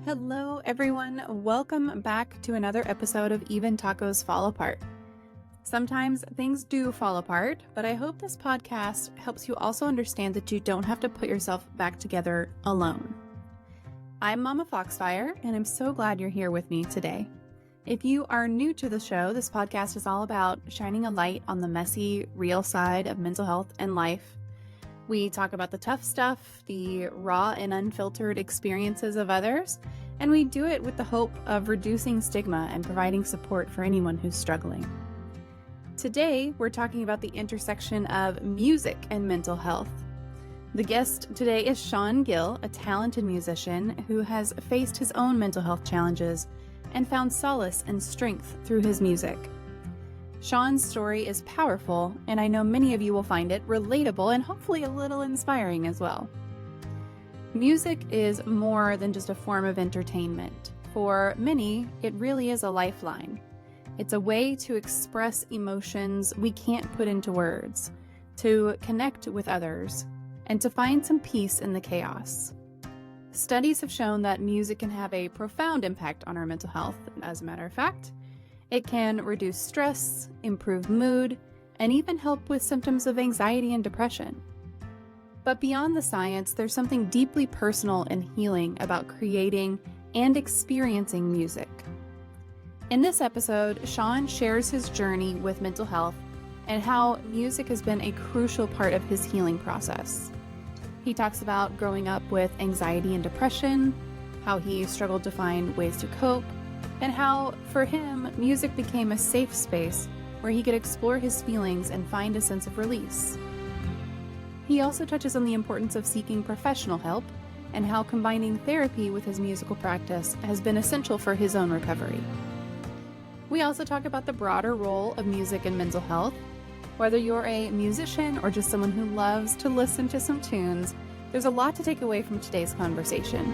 Hello, everyone. Welcome back to another episode of Even Tacos Fall Apart. Sometimes things do fall apart, but I hope this podcast helps you also understand that you don't have to put yourself back together alone. I'm MommaFoxFire, and I'm so glad you're here with me today. If you are new to the show, this podcast is all about shining a light on the messy, real side of mental health and life. We talk about the tough stuff, the raw and unfiltered experiences of others, and we do it with the hope of reducing stigma and providing support for anyone who's struggling. Today, we're talking about the intersection of music and mental health. The guest today is Sean Gill, a talented musician who has faced his own mental health challenges and found solace and strength through his music. Sean's story is powerful, and I know many of you will find it relatable and hopefully a little inspiring as well. Music is more than just a form of entertainment. For many, it really is a lifeline. It's a way to express emotions we can't put into words, to connect with others, and to find some peace in the chaos. Studies have shown that music can have a profound impact on our mental health. As a matter of fact, it can reduce stress, improve mood, and even help with symptoms of anxiety and depression. But beyond the science, there's something deeply personal and healing about creating and experiencing music. In this episode, Sean shares his journey with mental health and how music has been a crucial part of his healing process. He talks about growing up with anxiety and depression, how he struggled to find ways to cope, and how, for him, music became a safe space where he could explore his feelings and find a sense of release. He also touches on the importance of seeking professional help and how combining therapy with his musical practice has been essential for his own recovery. We also talk about the broader role of music in mental health. Whether you're a musician or just someone who loves to listen to some tunes, there's a lot to take away from today's conversation.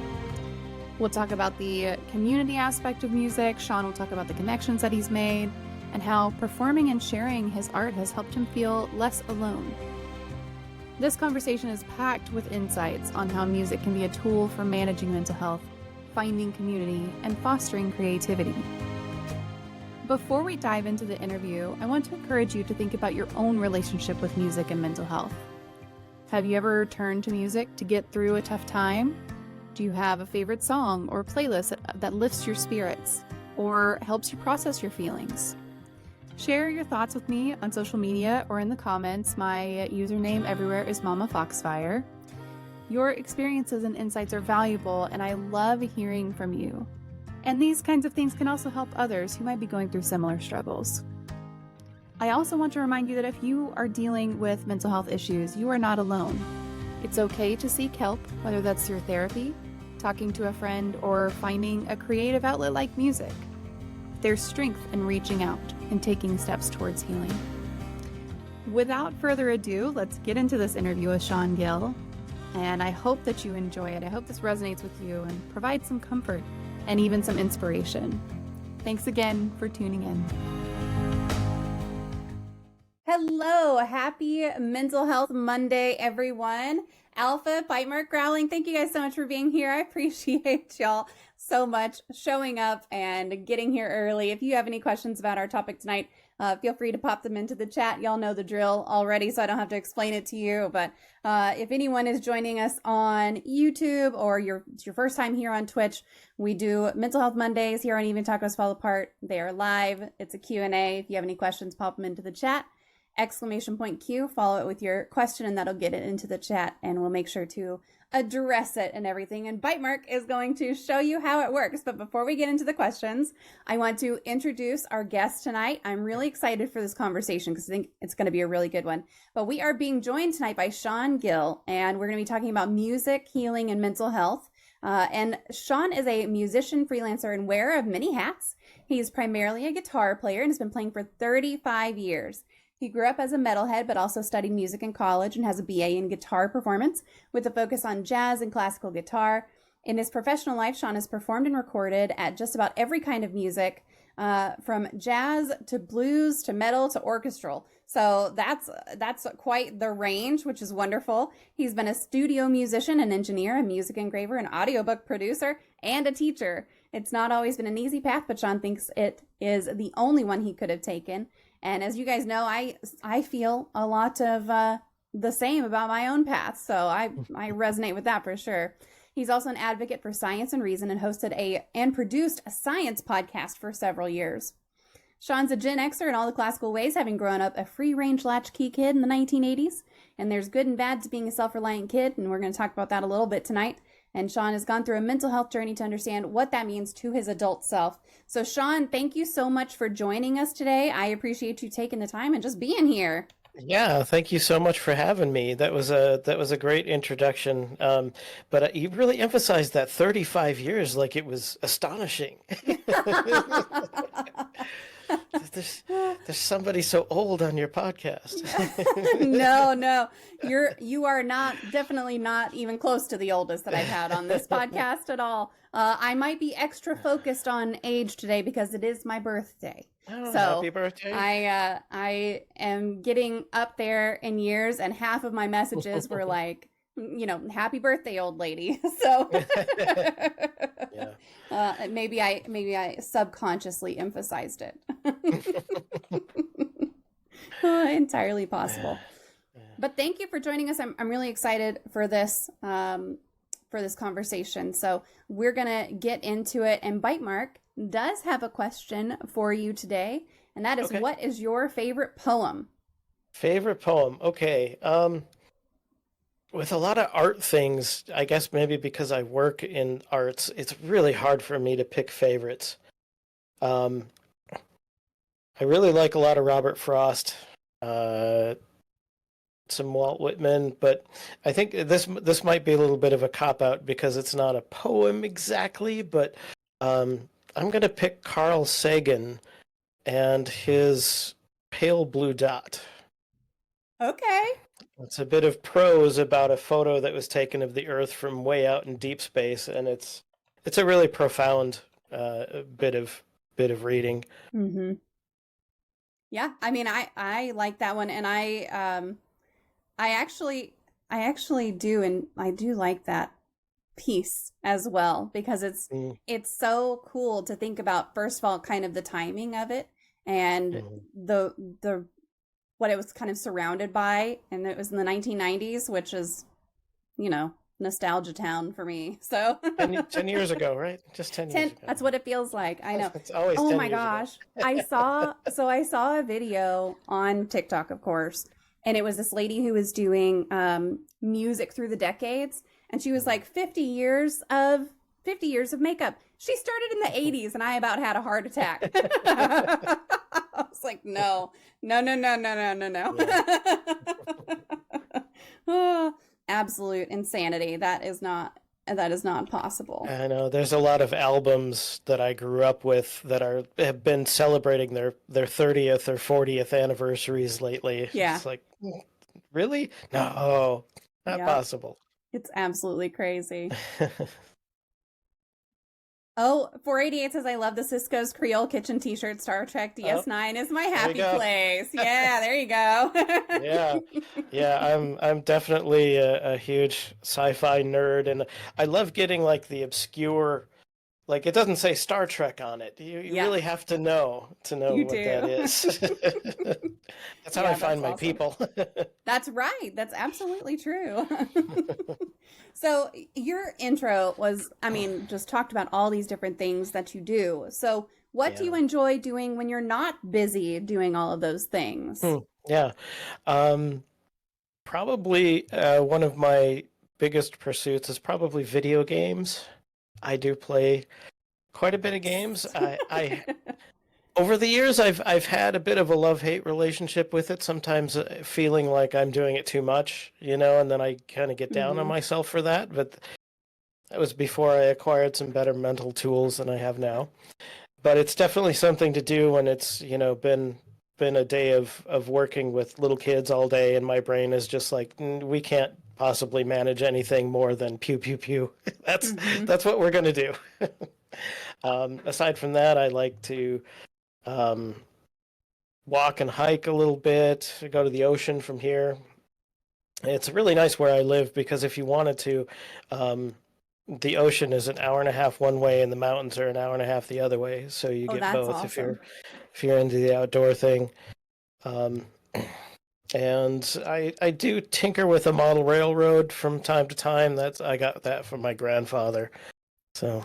We'll talk about the community aspect of music. Sean will talk about the connections that he's made and how performing and sharing his art has helped him feel less alone. This conversation is packed with insights on how music can be a tool for managing mental health, finding community, and fostering creativity. Before we dive into the interview, I want to encourage you to think about your own relationship with music and mental health. Have you ever turned to music to get through a tough time? Do you have a favorite song or playlist that lifts your spirits or helps you process your feelings? Share your thoughts with me on social media or in the comments. My username everywhere is MommaFoxFire. Your experiences and insights are valuable, and I love hearing from you. And these kinds of things can also help others who might be going through similar struggles. I also want to remind you that if you are dealing with mental health issues, you are not alone. It's okay to seek help, whether that's through therapy, talking to a friend, or finding a creative outlet like music. There's strength in reaching out and taking steps towards healing. Without further ado, let's get into this interview with Sean Gill, and I hope that you enjoy it. I hope this resonates with you and provides some comfort and even some inspiration. Thanks again for tuning in. Hello, happy Mental Health Monday, everyone. Alpha, Bite Mark, Growling, thank you guys so much for being here. I appreciate y'all so much showing up and getting here early. If you have any questions about our topic tonight, feel free to pop them into the chat. Y'all know the drill already, so I don't have to explain it to you. But if anyone is joining us on YouTube or it's your first time here on Twitch, we do Mental Health Mondays here on Even Tacos Fall Apart. They are live. It's a Q&A. If you have any questions, pop them into the chat. !Q, follow it with your question, and that'll get it into the chat, and we'll make sure to address it and everything. And Bite Mark is going to show you how it works. But before we get into the questions, I want to introduce our guest tonight. I'm really excited for this conversation because I think it's going to be a really good one. But we are being joined tonight by Sean Gill, and we're going to be talking about music, healing, and mental health. And Sean is a musician, freelancer, and wearer of many hats. He's primarily a guitar player and has been playing for 35 years. He grew up as a metalhead, but also studied music in college and has a BA in guitar performance with a focus on jazz and classical guitar. In his professional life, Sean has performed and recorded at just about every kind of music, from jazz to blues to metal to orchestral. So that's quite the range, which is wonderful. He's been a studio musician, an engineer, a music engraver, an audiobook producer, and a teacher. It's not always been an easy path, but Sean thinks it is the only one he could have taken. And as you guys know, I feel a lot of the same about my own path. So I resonate with that for sure. He's also an advocate for science and reason and hosted and produced a science podcast for several years. Sean's a Gen Xer in all the classical ways, having grown up a free-range latchkey kid in the 1980s. And there's good and bad to being a self-reliant kid, and we're going to talk about that a little bit tonight. And Sean has gone through a mental health journey to understand what that means to his adult self. So Sean, thank you so much for joining us today. I appreciate you taking the time and just being here. Yeah, thank you so much for having me. That was a great introduction. But you really emphasized that 35 years like it was astonishing. There's somebody so old on your podcast. No, you are definitely not even close to the oldest that I've had on this podcast at all. I might be extra focused on age today because it is my birthday. Oh, so happy birthday. I am getting up there in years, and half of my messages were like, happy birthday, old lady. So yeah. Maybe I subconsciously emphasized it. Entirely possible. But thank you for joining us. I'm really excited for this conversation. So we're gonna get into it. And Bite Mark does have a question for you today, and that is, okay, what is your favorite poem? Favorite poem? Okay. With a lot of art things, I guess maybe because I work in arts, it's really hard for me to pick favorites. I really like a lot of Robert Frost, some Walt Whitman, but I think this might be a little bit of a cop-out because it's not a poem exactly, but I'm going to pick Carl Sagan and his Pale Blue Dot. Okay. It's a bit of prose about a photo that was taken of the Earth from way out in deep space, and it's a really profound bit of reading. Mm-hmm. Yeah, I mean, I like that one, and I actually do, and I do like that piece as well, because it's so cool to think about, first of all, kind of the timing of it, and the what it was kind of surrounded by, and it was in the 1990s, which is, nostalgia town for me. So 10 years ago, right? Just 10 years ago. That's what it feels like. I know. It's always 10 years ago. Oh my gosh. I saw a video on TikTok, of course, and it was this lady who was doing music through the decades, and she was like 50 years of makeup. She started in the 80s, and I about had a heart attack. I was like, no. Yeah. Oh, absolute insanity. That is not possible. I know there's a lot of albums that I grew up with that have been celebrating their 30th or 40th anniversaries lately. Yeah. It's like, really? No, not possible. It's absolutely crazy. Oh, 488 says, I love the Cisco's Creole Kitchen t-shirt. Star Trek DS9 is my happy place. Yeah, there you go. Yeah. I'm definitely a huge sci-fi nerd, and I love getting like the obscure, like it doesn't say Star Trek on it. You really have to know what that is. That's how I find my people. That's right. That's absolutely true. So your intro was, just talked about all these different things that you do. So what do you enjoy doing when you're not busy doing all of those things? Yeah. Probably one of my biggest pursuits is probably video games. I do play quite a bit of games. I over the years, I've had a bit of a love-hate relationship with it, sometimes feeling like I'm doing it too much, and then I kind of get down on myself for that. But that was before I acquired some better mental tools than I have now. But it's definitely something to do when it's, been a day of working with little kids all day, and my brain is just like, we can't possibly manage anything more than pew, pew, pew. That's what we're going to do. Aside from that, I like to um, walk and hike a little bit, go to the ocean from here. It's really nice where I live because if you wanted to, um, the ocean is an hour and a half one way and the mountains are an hour and a half the other way. So you Oh, get that's both awesome. if you're into the outdoor thing. Um, and I do tinker with a model railroad from time to time. I got that from my grandfather. So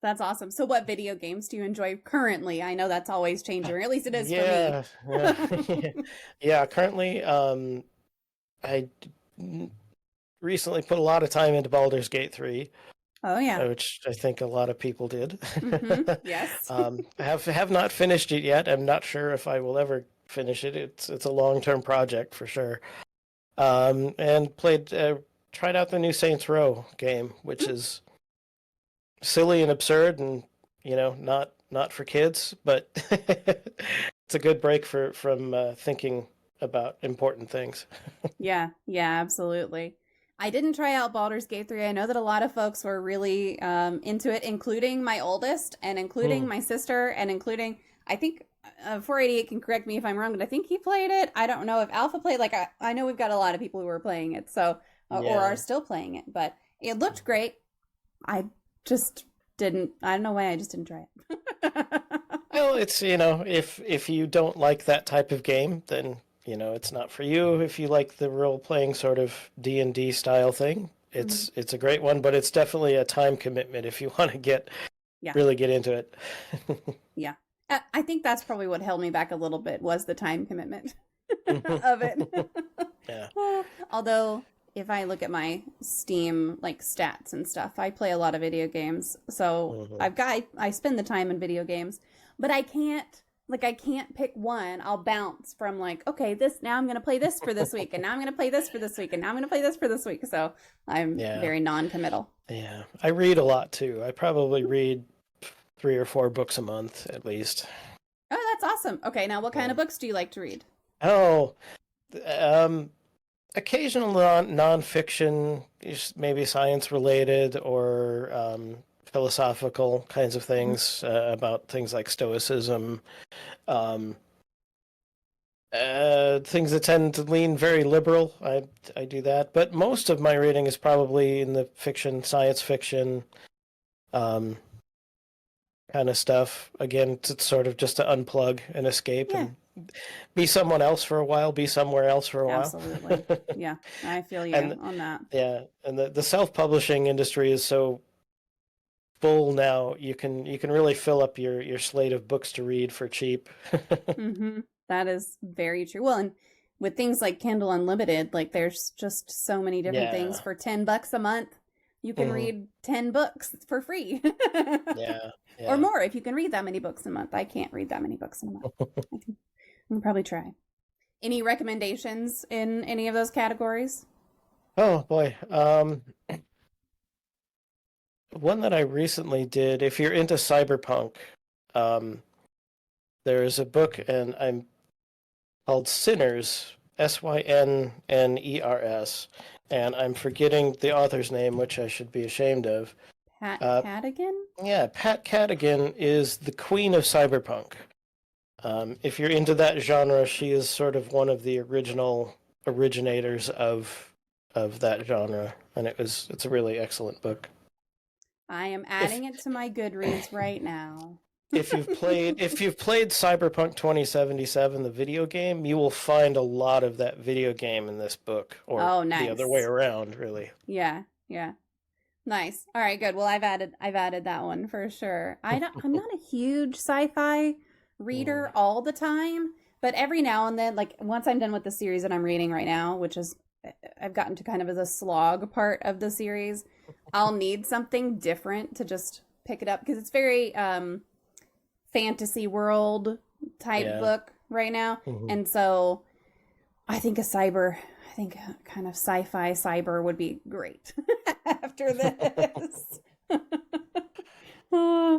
That's awesome. So what video games do you enjoy currently? I know that's always changing, or at least it is for me. yeah, yeah, yeah. Currently, I recently put a lot of time into Baldur's Gate 3, Oh yeah. which I think a lot of people did. Yes. I have not finished it yet. I'm not sure if I will ever finish it. It's a long-term project for sure. And tried out the new Saints Row game, which is silly and absurd, and not for kids, but it's a good break from thinking about important things. Yeah, yeah, absolutely. I didn't try out Baldur's Gate 3. I know that a lot of folks were really into it, including my oldest and including Hmm. my sister and including, I think 488 can correct me if I'm wrong, but I think he played it. I don't know if Alpha played, like, I know we've got a lot of people who are playing it, so, or are Yeah. still playing it, but it looked great. I just didn't, I don't know why I just didn't try it. Well, it's, if you don't like that type of game, then, it's not for you. If you like the role-playing sort of D&D style thing, Mhm. it's a great one, but it's definitely a time commitment if you want to Yeah, really get into it. yeah. I think that's probably what held me back a little bit was the time commitment of it. Yeah. Although, if I look at my Steam like stats and stuff, I play a lot of video games. So Mhm. I spend the time in video games, but I can't pick one. I'll bounce from like, okay, this now I'm gonna play this for this week, and now I'm gonna play this for this week, and now I'm gonna play this for this week. So I'm Yeah. very non-committal. Yeah. I read a lot too. I probably read 3 or 4 books a month at least. Oh, that's awesome. Okay, now what kind Yeah. of books do you like to read? Oh, um, occasional nonfiction, maybe science related or philosophical kinds of Mhm. things about things like stoicism, um, things that tend to lean very liberal. I do that, but most of my reading is probably in the fiction, science fiction, um, kind of stuff. Again, it's sort of just to unplug and escape Yeah, and be someone else for a while, be somewhere else for a while. absolutely. Yeah, I feel you And on that. yeah, and the self-publishing industry is so full now. You can really fill up your slate of books to read for cheap. Mm-hmm. That is very true. Well, and with things like Kindle Unlimited, like there's just so many different things Yeah. for $10 a month. You can Hmm. read 10 books for free. Yeah. Or Yeah. more if you can read that many books a month. I can't read that many books in a month. I can probably try. Any recommendations in any of those categories? Oh boy. One that I recently did, if you're into cyberpunk, um, there's a book and I'm called Sinners, Synners, and I'm forgetting the author's name, which I should be ashamed of. Pat Uh, Cadigan? yeah, Pat Cadigan is the queen of cyberpunk. If you're into that genre, she is sort of one of the originators of that genre, and it's a really excellent book. I am If adding it to my Goodreads right now. if you've played Cyberpunk 2077, the video game, you will find a lot of that video game in this book, or Oh, the other way nice. around, really. Yeah, yeah. Nice. All right, good. Well, I've added that one for sure. I'm not a huge sci-fi Mm, reader all the time, but every now and then, like once I'm done with the series that I'm reading right now, which is I've gotten to kind of as a slog part of the series, I'll need something different to just pick it up because it's very fantasy world type yeah. book right now. Mhm. And so I think a kind of sci-fi cyber would be great after this. Uh,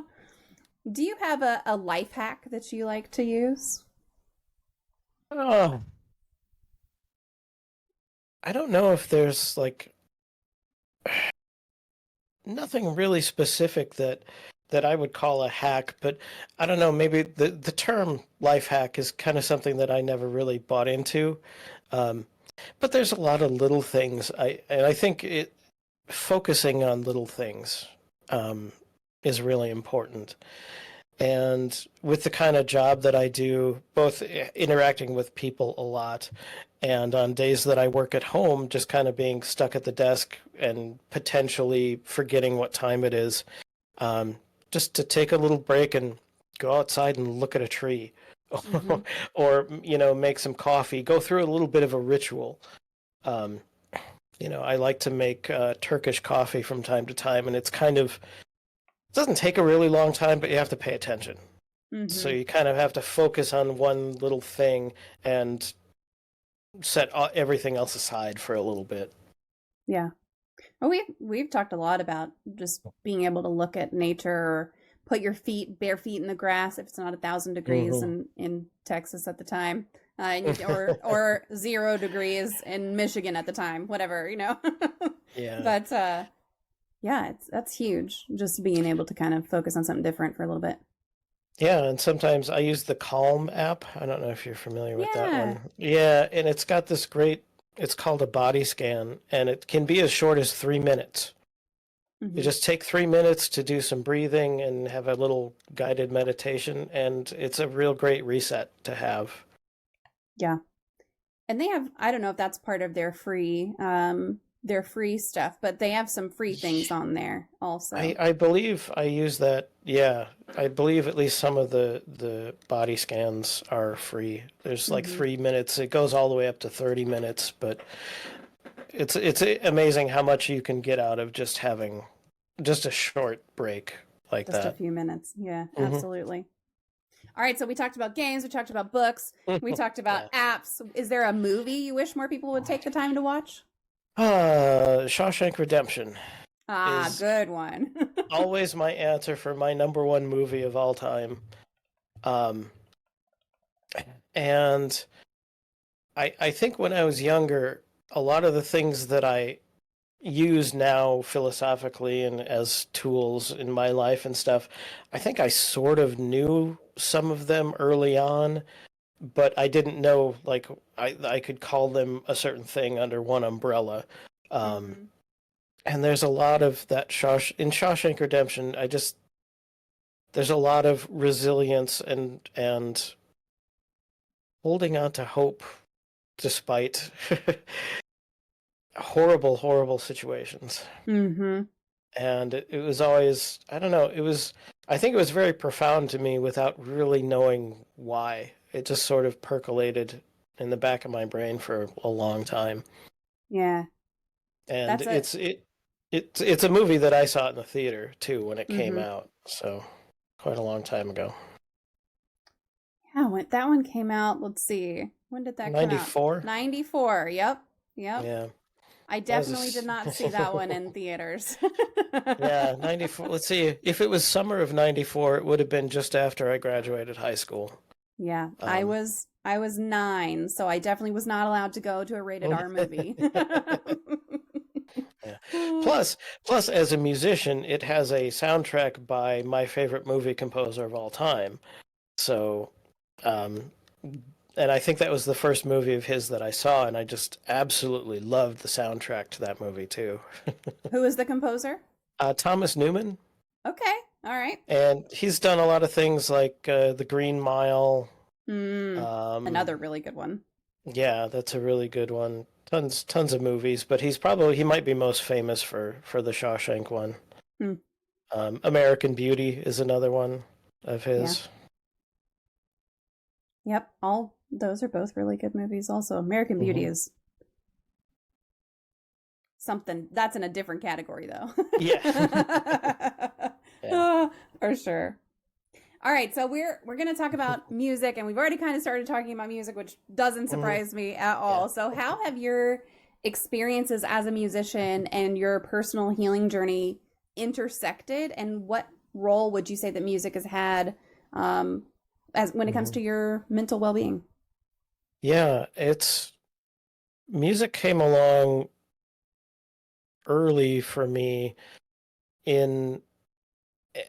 do you have a life hack that you like to use? Oh, I don't know if there's like nothing really specific that that I would call a hack, but I don't know, maybe the term life hack is kind of something that I never really bought into. Um, but there's a lot of little things. I think focusing on little things um, is really important. And with the kind of job that I do, both interacting with people a lot and on days that I work at home, just kind of being stuck at the desk and potentially forgetting what time it is, um, just to take a little break and go outside and look at a tree Mm-hmm. or, make some coffee, go through a little bit of a ritual. Um, I like to make Turkish coffee from time to time, and it doesn't take a really long time, but you have to pay attention. So Mm-hmm. you kind of have to focus on one little thing and set everything else aside for a little bit. Yeah. Well, we've talked a lot about just being able to look at nature or put your bare feet in the grass if it's not 1,000 degrees Hmm. in Texas at the time, or 0 degrees in Michigan at the time, whatever, Yeah. But yeah, that's huge. Just being able to kind of focus on something different for a little bit. Yeah, and sometimes I use the Calm app. I don't know if you're familiar with that Yeah. one. Yeah, and it's got this it's called a body scan, and it can be as short as 3 minutes. You Hmm. just take 3 minutes to do some breathing and have a little guided meditation, and it's a real great reset to have. Yeah. And they have, I don't know if that's part of their free stuff, but they have some free things on there also. I believe I use that. Yeah, I believe at least some of the body scans are free. There's like Hmm. 3 minutes. It goes all the way up to 30 minutes, but it's amazing how much you can get out of just having just a short break like Just a that. few minutes. Yeah, Hmm. absolutely. All right, so we talked about games, we talked about books, we talked Yeah. about apps. Is there a movie you wish more people would take the time to watch? Shawshank Redemption Ah, is good one. always my answer for my number one movie of all time. Um, and I think when I was younger, a lot of the things that I use now philosophically and as tools in my life and stuff, I think I sort of knew some of them early on, but I didn't know like I could call them a certain thing under one umbrella. Um, Hmm. and there's a lot of that in Shawshank Redemption. There's a lot of resilience and holding on to hope despite horrible, horrible situations. Hmm. And it was always, I don't know, I think it was very profound to me without really knowing why. It just sort of percolated in the back of my brain for a long time. Yeah, And that's it. it's a movie that I saw in the theater too when it came Hmm. out. So quite a long time ago. Yeah, that one came out, let's see. When did that come out? 94? 94. Yep. Yep. Yeah. I That was definitely did not see that one in theaters. yeah, 94. Let's see. If it was summer of 94, it would have been just after I graduated high school. Yeah, Um, I was 9, so I definitely was not allowed to go to a rated R movie. yeah. Plus, as a musician, it has a soundtrack by my favorite movie composer of all time. So, um, and I think that was the first movie of his that I saw, and I just absolutely loved the soundtrack to that movie too. Who is the composer? Thomas Newman, Okay, all right. and he's done a lot of things like The Green Mile. Mm, Um, another really good one. yeah, that's a really good one. Tons of movies, but he might be most famous for the Shawshank one. Mm, American Beauty is another one of yeah. his. Yep. All those are both really good movies. Also, American Beauty Hmm. is something that's in a different category, though. Yeah, yeah. For sure. All right, so we're going to talk about music, and we've already kind of started talking about music, which doesn't Hmm. surprise me at Yeah. all. So, how have your experiences as a musician and your personal healing journey intersected, and what role would you say that music has had as when it comes Hmm. to your mental well being? Yeah, music came along early for me in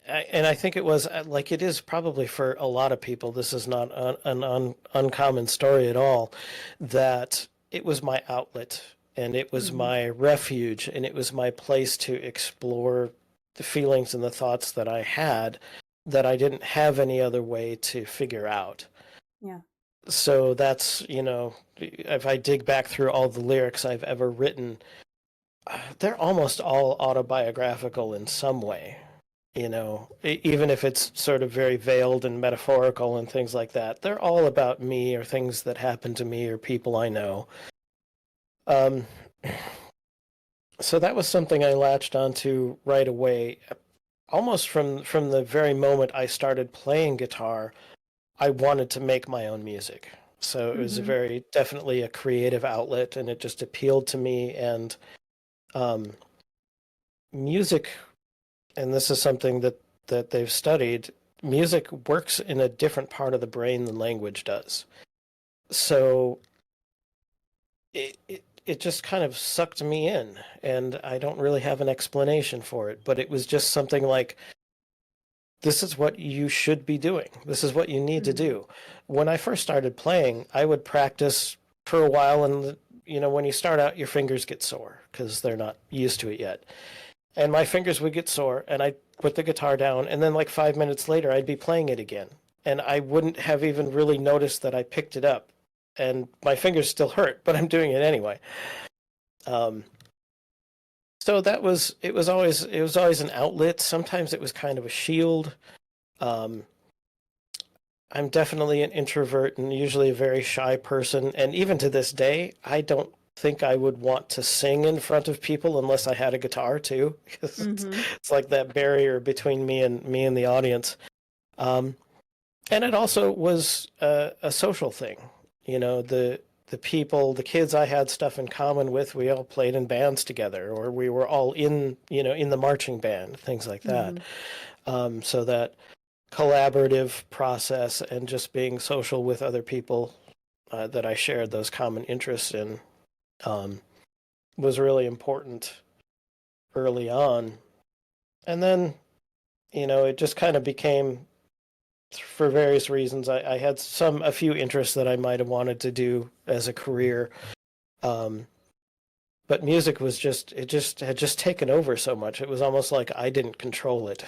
And I think it was like it is probably for a lot of people. This is not an uncommon story at all, that it was my outlet and it was Mm-hmm. my refuge and it was my place to explore the feelings and the thoughts that I had that I didn't have any other way to figure out. Yeah. So that's, if I dig back through all the lyrics I've ever written, they're almost all autobiographical in some way. Even if it's sort of very veiled and metaphorical and things like that, they're all about me or things that happened to me or people I know. Um, so that was something I latched onto right away. Almost from the very moment I started playing guitar, I wanted to make my own music. So it was Mm-hmm. definitely a creative outlet, and it just appealed to me. And um, music, and this is something that they've studied, music works in a different part of the brain than language does. So it just kind of sucked me in, and I don't really have an explanation for it, but it was just something like, this is what you should be doing. This is what you need to Mm-hmm. do. When I first started playing, I would practice for a while, and when you start out, your fingers get sore because they're not used to it yet. And my fingers would get sore, and I'd put the guitar down, and then like 5 minutes later, I'd be playing it again. And I wouldn't have even really noticed that I picked it up. And my fingers still hurt, but I'm doing it anyway. Um, so it was always an outlet. Sometimes it was kind of a shield. Um, I'm definitely an introvert and usually a very shy person. And even to this day, I don't think I would want to sing in front of people unless I had a guitar too, because Mm-hmm. it's like that barrier between me and the audience. Um, and it also was a social thing. The people, the kids I had stuff in common with, we all played in bands together, or we were all in the marching band, things like that. Mm-hmm. So that collaborative process and just being social with other people that I shared those common interests in um, was really important early on. And then, it just kind of became, for various reasons, I had a few interests that I might have wanted to do as a career. Um, but music it had just taken over so much. It was almost like I didn't control it.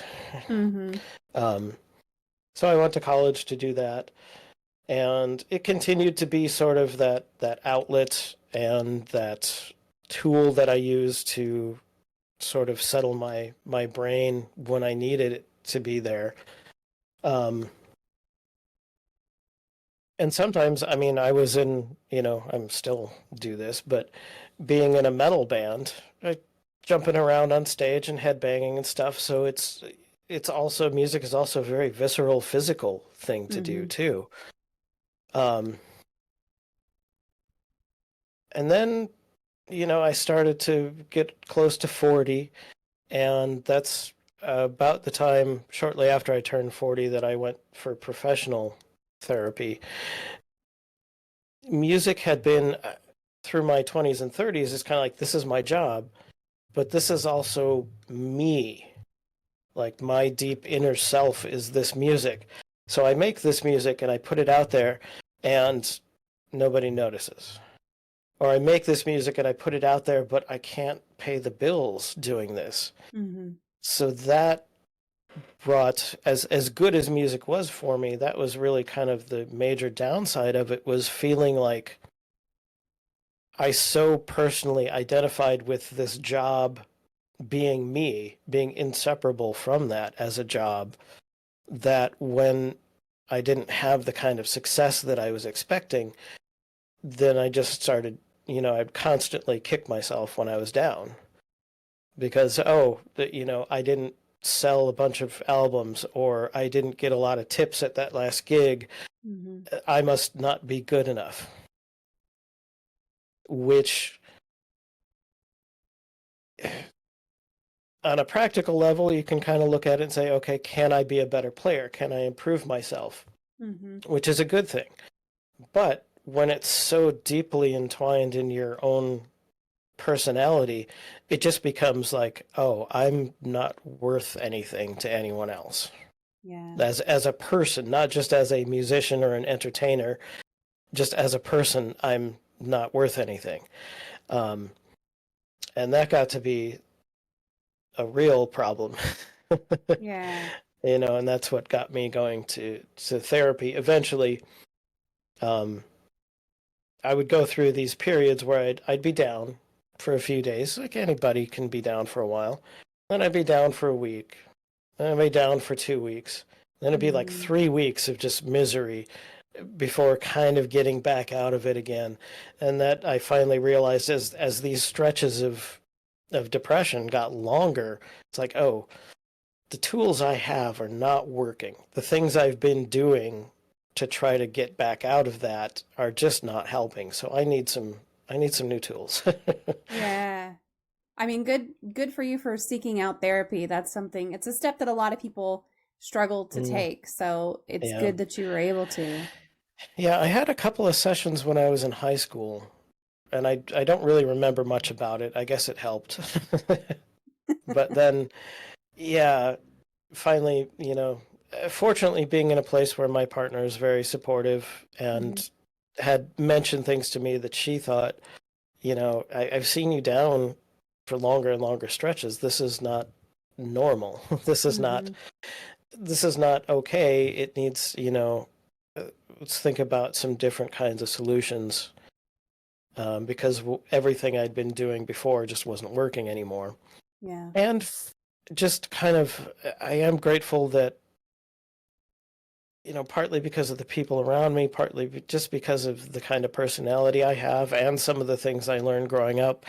Mm-hmm. um, so I went to college to do that. And it continued to be sort of that outlet and that tool that I used to sort of settle my brain when I needed it to be there. Um, and sometimes, I mean, I was in, I'm still do this, but being in a metal band, jumping around on stage and headbanging and stuff. So it's also, music is also a very visceral, physical thing to do Mm-hmm. too. Um, and then I started to get close to 40, and that's about the time shortly after I turned 40 that I went for professional therapy. Music had been through my 20s and 30s, it's kind of like, this is my job, but this is also me. Like, my deep inner self is this music. So I make this music and I put it out there, and nobody notices. Or I make this music and I put it out there, but I can't pay the bills doing this. Mm-hmm. So that brought, as good as music was for me, that was really kind of the major downside of it, was feeling like I so personally identified with this job being me, being inseparable from that as a job, that when I didn't have the kind of success that I was expecting, then I just started, I'd constantly kick myself when I was down because, I didn't sell a bunch of albums, or I didn't get a lot of tips at that last gig. Mm-hmm. I must not be good enough, which on a practical level, you can kind of look at it and say, okay, can I be a better player? Can I improve myself? Mm-hmm. Which is a good thing. But when it's so deeply entwined in your own personality, it just becomes like, oh, I'm not worth anything to anyone else. Yeah. As a person, not just as a musician or an entertainer, just as a person, I'm not worth anything. And that got to be a real problem. Yeah. And that's what got me going to therapy. Eventually, I would go through these periods where I'd be down for a few days, like anybody can be down for a while. Then I'd be down for a week. Then I'd be down for 2 weeks. Then it'd be like 3 weeks of just misery before kind of getting back out of it again. And that I finally realized as these stretches of depression got longer, it's like, oh, the tools I have are not working. The things I've been doing to try to get back out of that are just not helping. So I need some new tools. Yeah. I mean, good for you for seeking out therapy. That's something, it's a step that a lot of people struggle to take. So it's good that you were able to. Yeah, I had a couple of sessions when I was in high school, and I don't really remember much about it. I guess it helped. But then, yeah, finally, fortunately being in a place where my partner is very supportive and had mentioned things to me that she thought, I've seen you down for longer and longer stretches. This is not normal. This is not okay. It needs, let's think about some different kinds of solutions, because everything I'd been doing before just wasn't working anymore. Yeah. And just kind of, I am grateful that, partly because of the people around me, partly just because of the kind of personality I have and some of the things I learned growing up,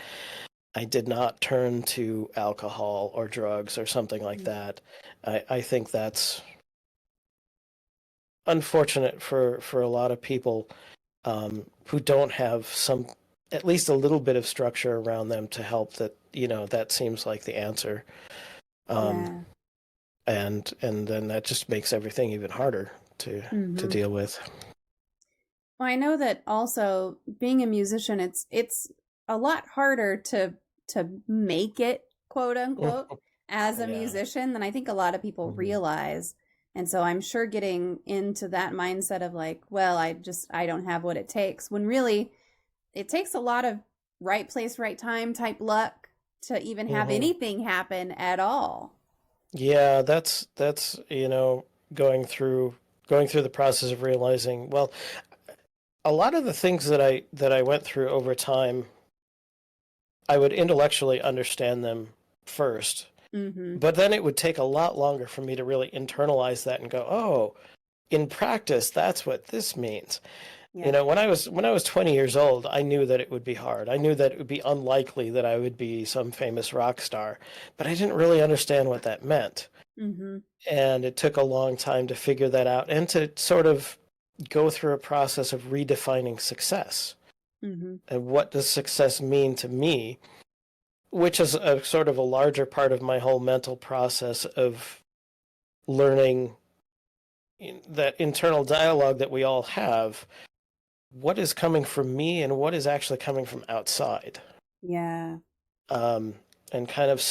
I did not turn to alcohol or drugs or something like that. I think that's unfortunate for a lot of people who don't have at least a little bit of structure around them to help. That seems like the answer. And then that just makes everything even harder to deal with. Well, I know that also being a musician, it's a lot harder to make it, quote unquote, as a musician than I think a lot of people realize. And so I'm sure getting into that mindset of like, well, I don't have what it takes, when really it takes a lot of right place, right time type luck to even have anything happen at all. Yeah, that's going through the process of realizing, well, a lot of the things that I went through over time, I would intellectually understand them first, but then it would take a lot longer for me to really internalize that and go, oh, in practice, that's what this means. Yeah. When I was 20 years old, I knew that it would be hard. I knew that it would be unlikely that I would be some famous rock star, but I didn't really understand what that meant. And it took a long time to figure that out and to sort of go through a process of redefining success. And what does success mean to me, which is a sort of a larger part of my whole mental process of learning that internal dialogue that we all have. What is coming from me and what is actually coming from outside? Yeah. And kind of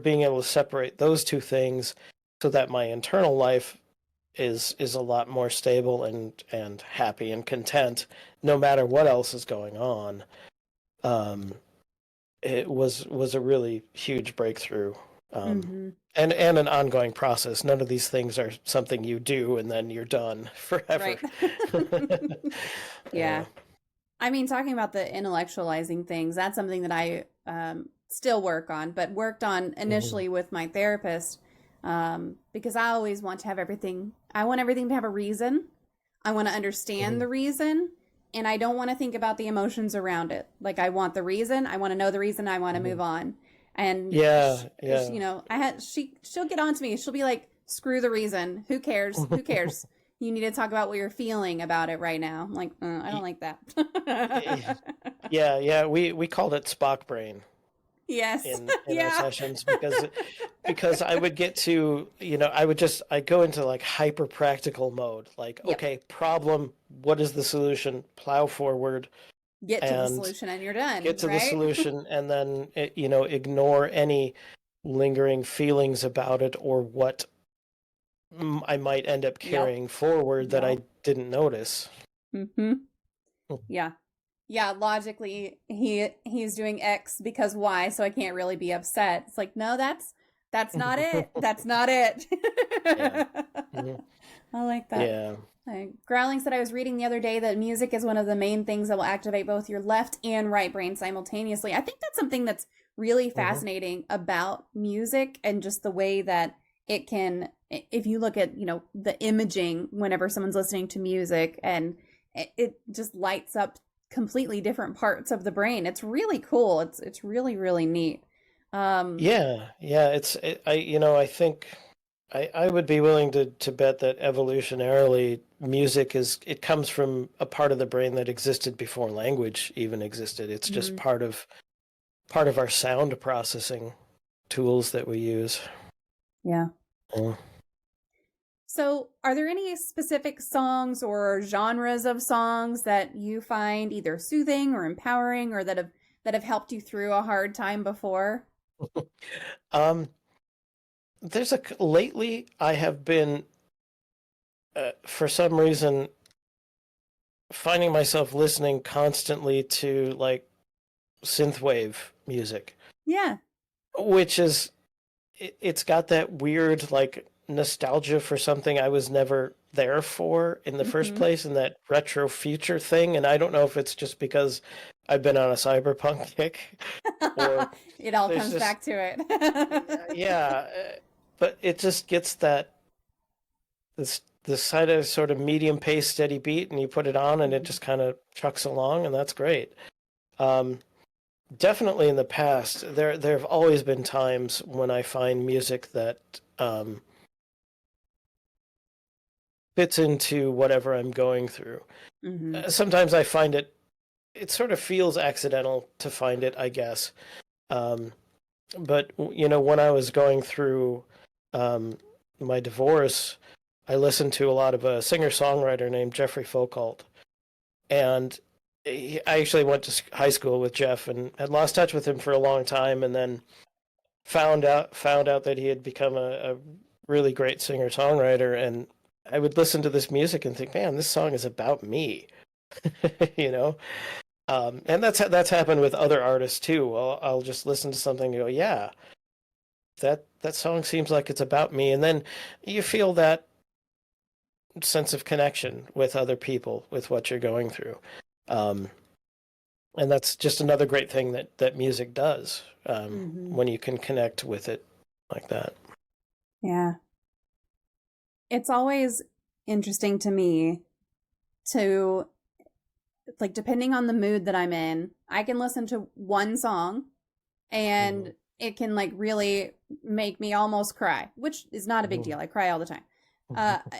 being able to separate those two things so that my internal life is a lot more stable and happy and content no matter what else is going on. It was a really huge breakthrough. And an ongoing process. None of these things are something you do and then you're done forever. Right. Yeah. I mean, talking about the intellectualizing things, that's something that I still work on, but worked on initially with my therapist, because I always want to have everything. I want everything to have a reason. I want to understand the reason, and I don't want to think about the emotions around it. Like, I want the reason. I want to know the reason. I want to move on. And she'll get on to me. She'll be like, screw the reason. Who cares? Who cares? You need to talk about what you're feeling about it right now. I'm like, I don't like that. Yeah. We called it Spock brain. Yes. In our sessions because I would get to, I go into like hyper practical mode. Like, okay, problem, what is the solution? Plow forward. Get to the and solution and you're done, get to the right? solution, and then ignore any lingering feelings about it, or what I might end up Yep. carrying forward that I Yep. didn't notice. Mm-hmm. Yeah. Yeah, logically he's doing X because Y, so I can't really be upset. It's like, no, that's not it. That's not it. Yeah. Mhm. I like that. Yeah. Growling said I was reading the other day that music is one of the main things that will activate both your left and right brain simultaneously. I think that's something that's really Mhm. fascinating about music, and just the way that it can, if you look at, the imaging whenever someone's listening to music, and it just lights up completely different parts of the brain. It's really cool. It's really, really neat. Um, Yeah. I think I would be willing to bet that evolutionarily music it comes from a part of the brain that existed before language even existed. It's just mhm. part of our sound processing tools that we use. Yeah. Mm. So, are there any specific songs or genres of songs that you find either soothing or empowering, or that have helped you through a hard time before? Um, lately I have been, for some reason, finding myself listening constantly to like synthwave music, Yeah. which it's got that weird like nostalgia for something I was never there for in the first Hmm. place, and that retro future thing. And I don't know if it's just because I've been on a cyberpunk kick, or It all there's comes just, back to it. yeah, but it just gets this sort of medium pace, steady beat, and you put it on, and it Mhm. just kind of chucks along, and that's great. Um, Definitely in the past, there have always been times when I find music that fits into whatever I'm going through. Mhm. Sometimes I find it sort of feels accidental to find it, I guess. Um, but when I was going through um, my divorce, I listened to a lot of a singer-songwriter named Jeffrey Foucault, and I actually went to high school with Jeff and had lost touch with him for a long time, and then found out that he had become a really great singer-songwriter. And I would listen to this music and think, man, this song is about me. you know and that's happened with other artists too. I'll just listen to something and go, yeah, that song seems like it's about me, and then you feel that sense of connection with other people, with what you're going through. um, and that's just another great thing that music does, Mhm. when you can connect with it like that. Yeah. It's always interesting to me to, like, depending on the mood that I'm in, I can listen to one song Mm-hmm. and it can like really make me almost cry, which is not a big deal. I cry all the time.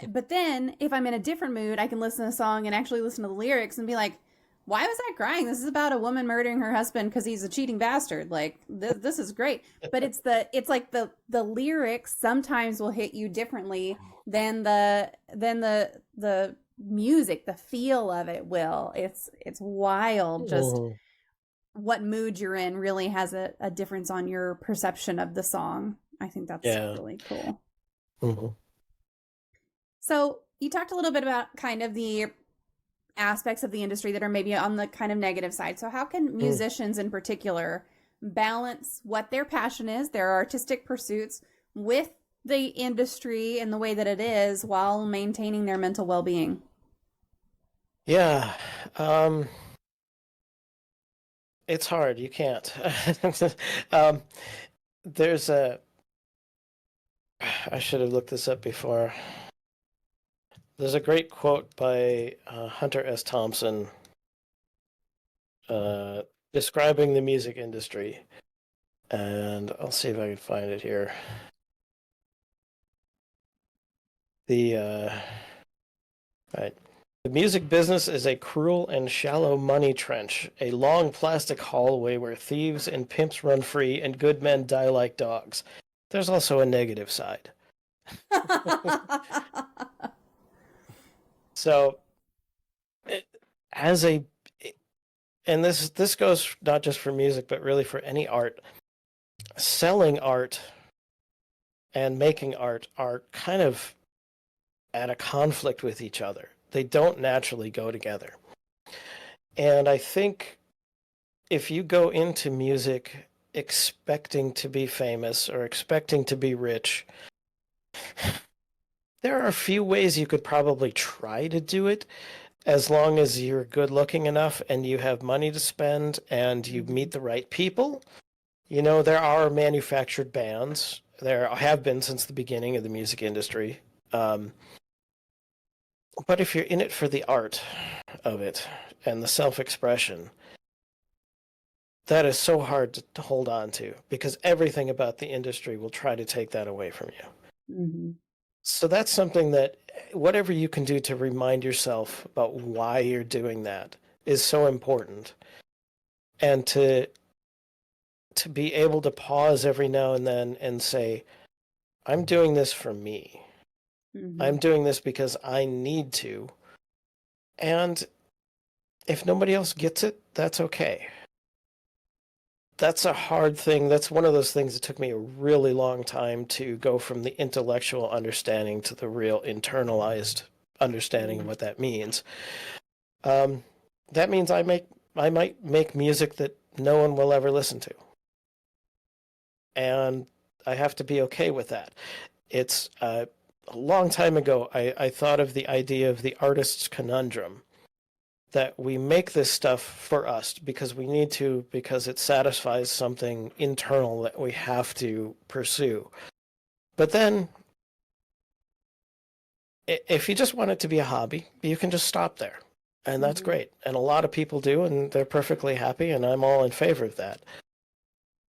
But then if I'm in a different mood, I can listen to a song and actually listen to the lyrics and be like, why was I crying? This is about a woman murdering her husband because he's a cheating bastard. Like this is great. But it's like the lyrics sometimes will hit you differently than the music, the feel of it will. It's wild. Just Mhm. what mood you're in really has a difference on your perception of the song. I think that's Yeah. really cool. Mhm. So, you talked a little bit about kind of the aspects of the industry that are maybe on the kind of negative side. So, how can Mm. musicians in particular balance what their passion is, their artistic pursuits, with the industry and the way that it is while maintaining their mental well being? Yeah. um it's hard. You can't. um there's a I should have looked this up before. There's a great quote by Hunter S. Thompson, uh, describing the music industry, and I'll see if I can find it here. The right. The music business is a cruel and shallow money trench, a long plastic hallway where thieves and pimps run free and good men die like dogs. There's also a negative side. So, as a and this goes not just for music, but really for any art. Selling art and making art are kind of at a conflict with each other. They don't naturally go together. And I think if you go into music expecting to be famous or expecting to be rich, there are a few ways you could probably try to do it, as long as you're good looking enough and you have money to spend and you meet the right people. There are manufactured bands. There have been since the beginning of the music industry. But if you're in it for the art of it and the self-expression, that is so hard to hold on to, because everything about the industry will try to take that away from you. Mm-hmm. So that's something that whatever you can do to remind yourself about why you're doing that is so important. And to be able to pause every now and then and say, I'm doing this for me. Mm-hmm. I'm doing this because I need to. And if nobody else gets it, that's okay. That's a hard thing. That's one of those things that took me a really long time to go from the intellectual understanding to the real internalized understanding of what that means. That means I might make music that no one will ever listen to. And I have to be okay with that. It's a long time ago, I thought of the idea of the artist's conundrum, that we make this stuff for us because we need to, because it satisfies something internal that we have to pursue. But then, if you just want it to be a hobby, you can just stop there. And that's great. And a lot of people do, and they're perfectly happy, and I'm all in favor of that.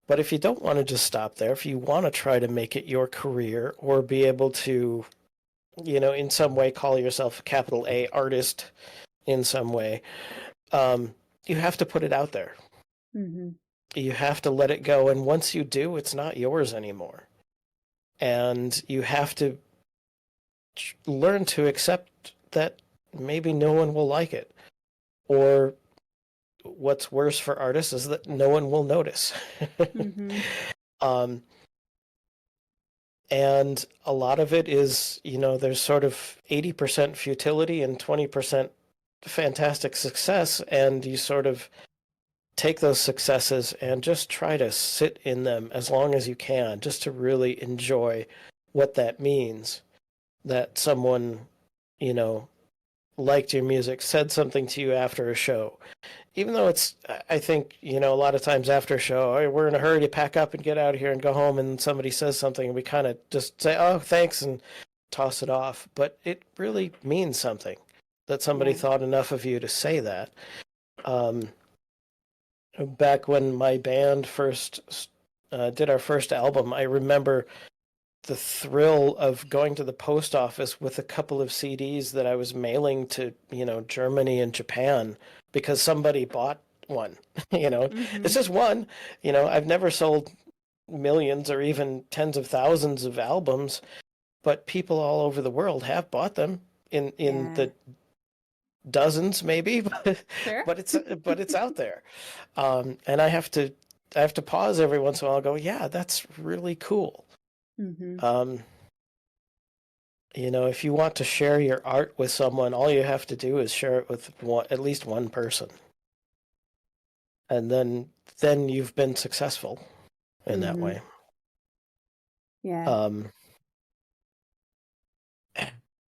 But if you don't want to just stop there, if you want to try to make it your career or be able to, in some way call yourself a capital A artist in some way, you have to put it out there. Mm-hmm. You have to let it go. And once you do, it's not yours anymore. And you have to learn to accept that maybe no one will like it. Or what's worse for artists is that no one will notice. Mm-hmm. And a lot of it is, there's sort of 80% futility and 20% fantastic success, and you sort of take those successes and just try to sit in them as long as you can, just to really enjoy what that means, that someone, liked your music, said something to you after a show. Even though it's, I think, a lot of times after a show, oh, we're in a hurry to pack up and get out of here and go home, and somebody says something, and we kind of just say, oh, thanks, and toss it off. But it really means something that somebody thought enough of you to say that. Back when my band first did our first album, I remember the thrill of going to the post office with a couple of CDs that I was mailing to, Germany and Japan, because somebody bought one. It's just one. I've never sold millions or even tens of thousands of albums, but people all over the world have bought them in the dozens, maybe, Sure. but it's out there. And I have to pause every once in a while and go, yeah, that's really cool. Mm-hmm. If you want to share your art with someone, all you have to do is share it with at least one person. And then you've been successful in that way. Yeah.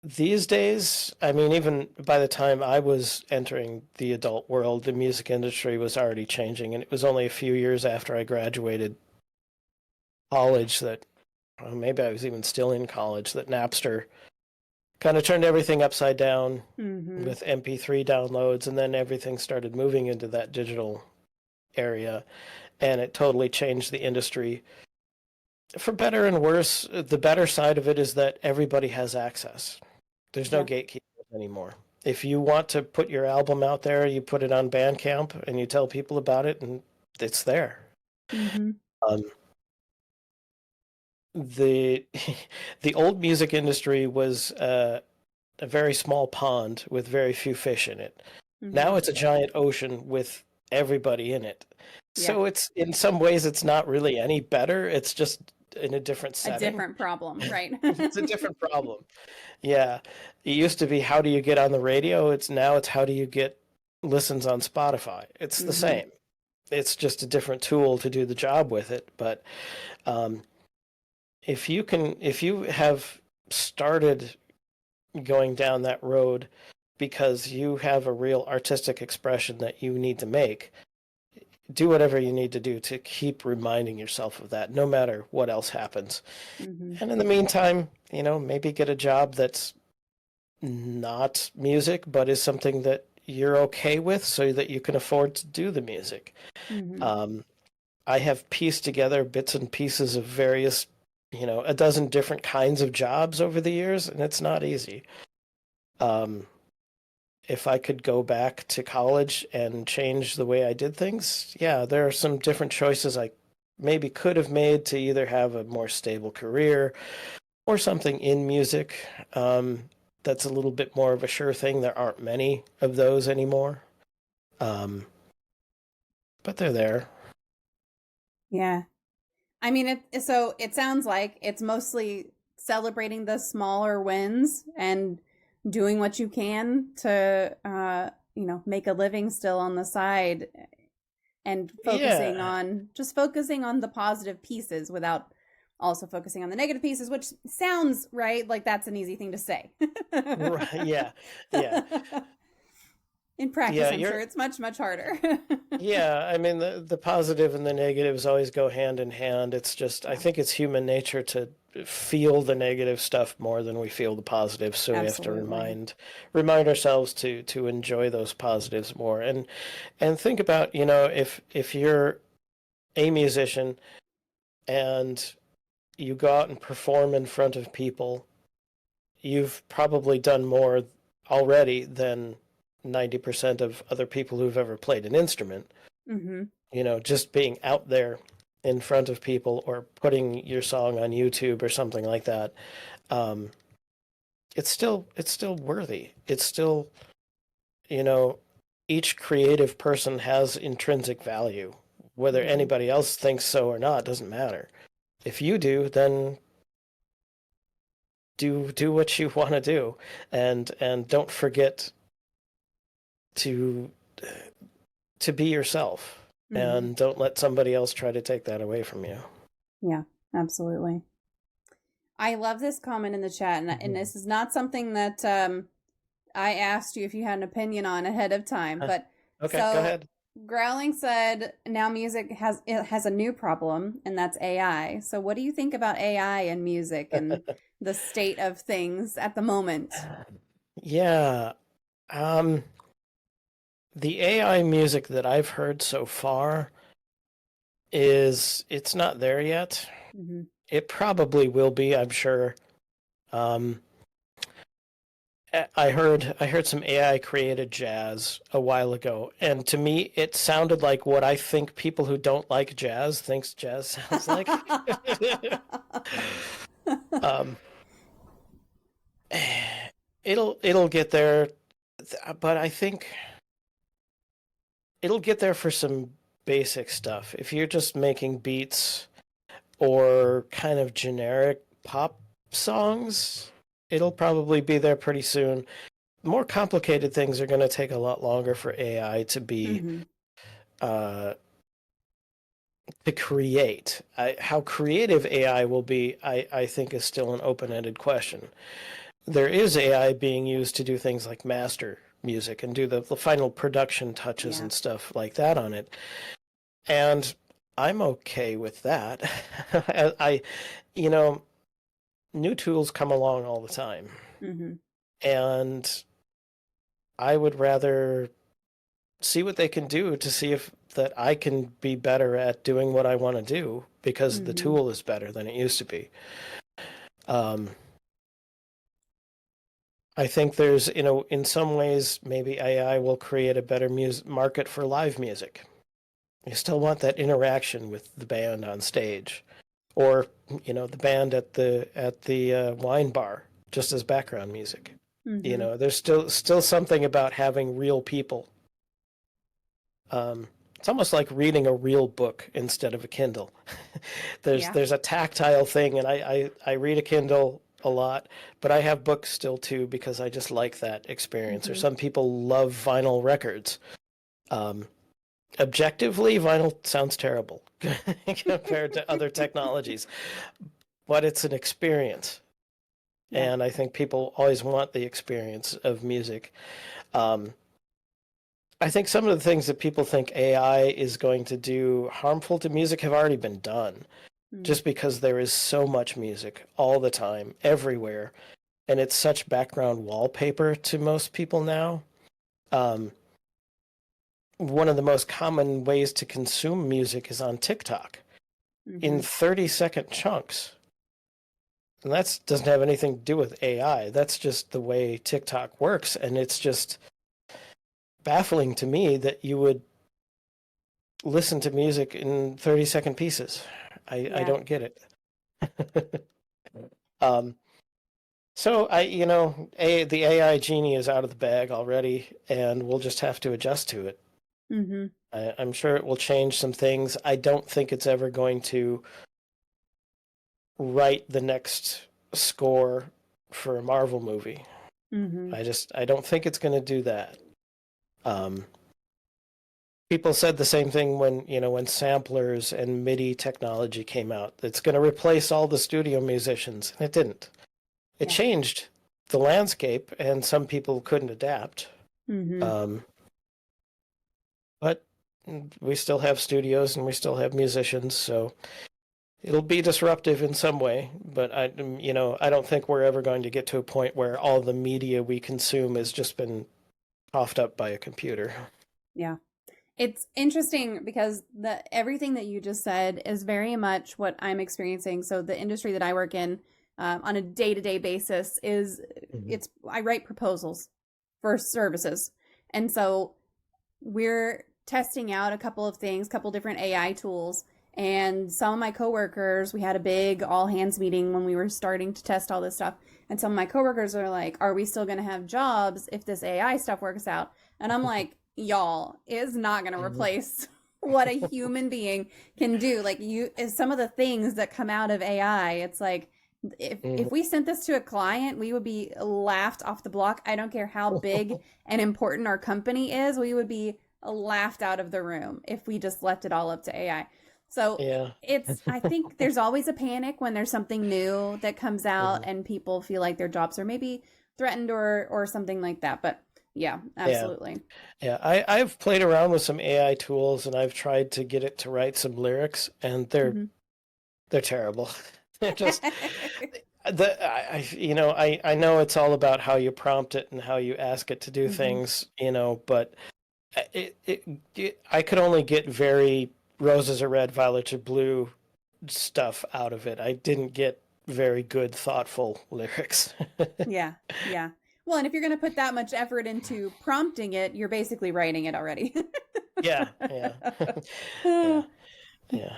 These days, I mean, even by the time I was entering the adult world, the music industry was already changing. And it was only a few years after I graduated college that, or maybe I was even still in college, that Napster kind of turned everything upside down with MP3 downloads, and then everything started moving into that digital area, and it totally changed the industry for better and worse. The better side of it is that everybody has access. There's no gatekeepers anymore. If you want to put your album out there, you put it on Bandcamp and you tell people about it, and it's there. The old music industry was a very small pond with very few fish in it. Now it's a giant ocean with everybody in it. Yeah. So it's, in some ways, it's not really any better. It's just in a different A setting. different problem, right? It's a different problem. Yeah. It used to be, how do you get on the radio? It's how do you get listens on Spotify? It's the Hmm. same. It's just a different tool to do the job with it. But um, if you have started going down that road because you have a real artistic expression that you need to make, do whatever you need to do to keep reminding yourself of that, no matter what else happens. Hmm. And in the meantime, maybe get a job that's not music, but is something that you're okay with so that you can afford to do the music. Hmm. Um, I have pieced together bits and pieces of various, a dozen different kinds of jobs over the years, and it's not easy. Um, if I could go back to college and change the way I did things, yeah, there are some different choices I maybe could have made to either have a more stable career or something in music. That's a little bit more of a sure thing. There aren't many of those anymore. Um, but they're there. Yeah. I mean, so it sounds like it's mostly celebrating the smaller wins and doing what you can to, make a living still on the side, and Yeah. focusing on the positive pieces without also focusing on the negative pieces, which sounds right. Like that's an easy thing to say. Right. Yeah. Yeah. In practice, Yeah. I'm sure it's much, much harder. Yeah. I mean, the positive and the negatives always go hand in hand. It's just, I Yeah, think it's human nature to feel the negative stuff more than we feel the positive. So we have to absolutely. remind ourselves to enjoy those positives more. And think about, if you're a musician and you go out and perform in front of people, you've probably done more already than 90% of other people who've ever played an instrument. Hmm. Just being out there in front of people or putting your song on YouTube or something like that. Um, it's still worthy. It's still, you know, each creative person has intrinsic value. Whether Hmm. anybody else thinks so or not doesn't matter. If you do, then do what you want to do, and don't forget to to be yourself, Hmm. and don't let somebody else try to take that away from you. Yeah, absolutely. I love this comment in the chat, and Mhm. this is not something that I asked you if you had an opinion on ahead of time, Huh. but Okay, go so ahead. Growling said now music has a new problem, and that's AI. So what do you think about AI and music and the state of things at the moment? Yeah. Um, the AI music that I've heard so far it's not there yet. Hmm. It probably will be, I'm sure. Um, I heard some AI created jazz a while ago, and to me it sounded like what I think people who don't like jazz thinks jazz sounds like. um, it'll get there, but I think it'll get there for some basic stuff. If you're just making beats or kind of generic pop songs, it'll probably be there pretty soon. More complicated things are going to take a lot longer for AI Hmm. uh, to create. How creative AI will be, I think, is still an open-ended question. There is AI being used to do things like master music and do the final production touches Yeah. and stuff like that on it. And I'm okay with that. I, you know, new tools come along all the time. Hmm. And I would rather see what they can do to see if that I can be better at doing what I want to do because the Hmm. tool is better than it used to be. Um, I think there's, in some ways, maybe AI will create a better market for live music. You still want that interaction with the band on stage, or the band at the wine bar, just as background music. Hmm. There's still something about having real people it's almost like reading a real book instead of a Kindle. Yeah. There's a tactile thing, and I read a Kindle a lot, but I have books still too because I just like that experience. Or Mm-hmm. some people love vinyl records. Um, Objectively, vinyl sounds terrible compared to other technologies, but it's an experience. Yeah. And I think people always want the experience of music. Um, I think some of the things that people think AI is going to do harmful to music have already been done, Mm. just because there is so much music all the time, everywhere, and it's such background wallpaper to most people now. Um, One of the most common ways to consume music is on TikTok Mm-hmm. in 30-second chunks. And that doesn't have anything to do with AI. That's just the way TikTok works. And it's just baffling to me that you would listen to music in 30-second pieces. I Yeah. don't get it. um, so the AI genie is out of the bag already, and we'll just have to adjust to it. Mm-hmm. I'm sure it will change some things. I don't think it's ever going to write the next score for a Marvel movie. Mm-hmm. I don't think it's going to do that. Um, People said the same thing when samplers and MIDI technology came out. It's going to replace all the studio musicians, and it didn't. It Yeah. changed the landscape, and some people couldn't adapt. Mm-hmm. Um, but we still have studios and we still have musicians, so it'll be disruptive in some way. But I don't think we're ever going to get to a point where all the media we consume has just been coughed up by a computer. Yeah. It's interesting because everything that you just said is very much what I'm experiencing. So the industry that I work in on a day-to-day basis is Mhm. I write proposals for services. And so we're testing out a couple of things, couple different AI tools. And some of my coworkers, we had a big all hands meeting when we were starting to test all this stuff. And some of my coworkers are like, are we still going to have jobs if this AI stuff works out? And I'm like, y'all, it's not going to replace what a human being can do. Like some of the things that come out of AI, it's like, if we sent this to a client, we would be laughed off the block. I don't care how big and important our company is, we would be laughed out of the room if we just left it all up to AI. So Yeah. I think there's always a panic when there's something new that comes out Mhm. and people feel like their jobs are maybe threatened or something like that. But yeah, Yeah. absolutely. Yeah. I've played around with some AI tools and I've tried to get it to write some lyrics, and they're Mhm. they're terrible. They're just I know it's all about how you prompt it and how you ask it to do Mhm. things, but I could only get very roses are red, violets are blue stuff out of it. I didn't get very good, thoughtful lyrics. Yeah, yeah. Well, and if you're going to put that much effort into prompting it, you're basically writing it already. Yeah, yeah, yeah, yeah.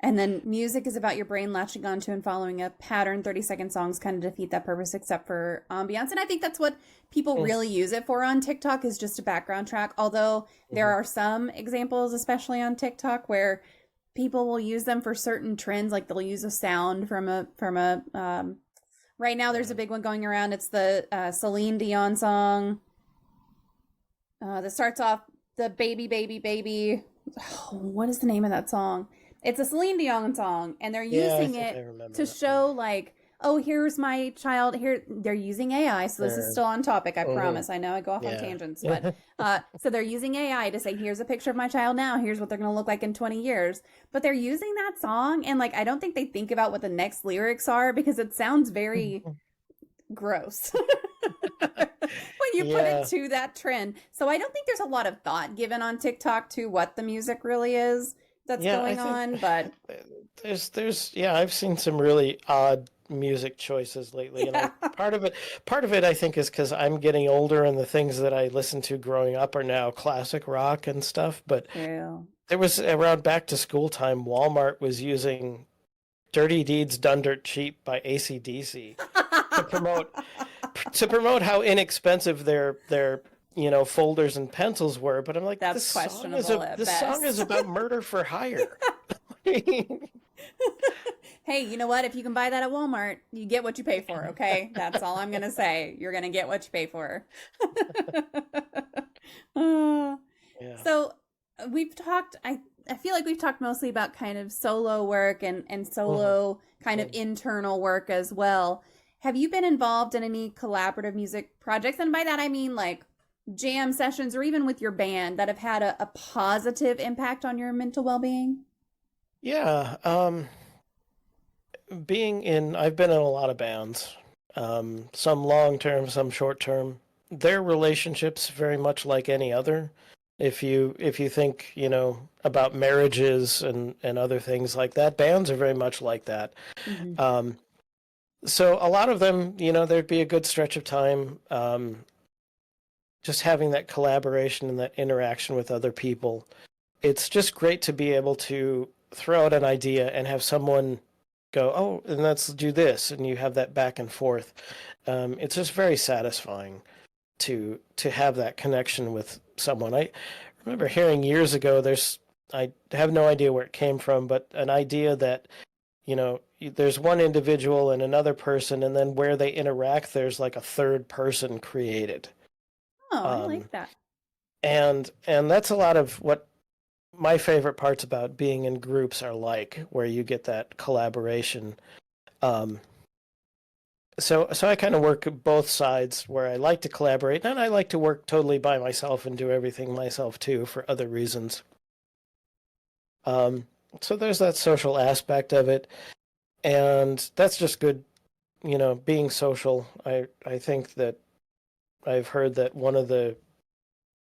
And then music is about your brain latching onto and following a pattern. 30-second songs kind of defeat that purpose except for ambiance. And I think that's what people Mm-hmm. really use it for on TikTok is just a background track. Although there are some examples, especially on TikTok, where people will use them for certain trends. Like they'll use a sound from a right now there's a big one going around. It's the Celine Dion song that starts off the baby, baby, baby. Oh, what is the name of that song? It's a Celine Dion song, and they're Yeah, I using think I it remember to that one. show like, oh, here's my child. Here, they're using AI, so this is still on topic. I promise. I know I go off on Yeah. tangents, but so they're using AI to say, here's a picture of my child now. Here's what they're going to look like in 20 years. But they're using that song, and like, I don't think they think about what the next lyrics are because it sounds very gross when you put it Yeah. to that trend. So I don't think there's a lot of thought given on TikTok to what the music really is that's Yeah, I going think on. But I've seen some really odd music choices lately, and I yeah, part of it I think is because I'm getting older and the things that I listened to growing up are now classic rock and stuff. But true. there was around back to school time, Walmart was using Dirty Deeds Done Dirt Cheap by AC/DC to promote how inexpensive their folders and pencils were, but I'm like, That's questionable at this song is best. about murder for hire. Hey, you know what? If you can buy that at Walmart, you get what you pay for, okay? That's all I'm going to say. You're going to get what you pay for. Uh, Yeah. so we've talked, I feel like we've talked mostly about kind of solo work and solo kind of internal work as well. Have you been involved in any collaborative music projects? And by that, I mean like jam sessions or even with your band that have had a positive impact on your mental well-being? Yeah. I've been in a lot of bands, some long term, some short term. Their relationships very much like any other. If you think, about marriages and other things like that, bands are very much like that. Mm-hmm. So a lot of them, there'd be a good stretch of time, just having that collaboration and that interaction with other people. It's just great to be able to throw out an idea and have someone go, oh, and let's do this, and you have that back and forth. It's just very satisfying to have that connection with someone. I remember hearing years ago, I have no idea where it came from, but an idea that, there's one individual and another person, and then where they interact, there's like a third person created. Oh, I Um, like that. and that's a lot of what my favorite parts about being in groups are like, where you get that collaboration. Um, so I kind of work both sides, where I like to collaborate, and I like to work totally by myself and do everything myself too for other reasons. Um, so there's that social aspect of it, and that's just good, being social. I think that I've heard that one of the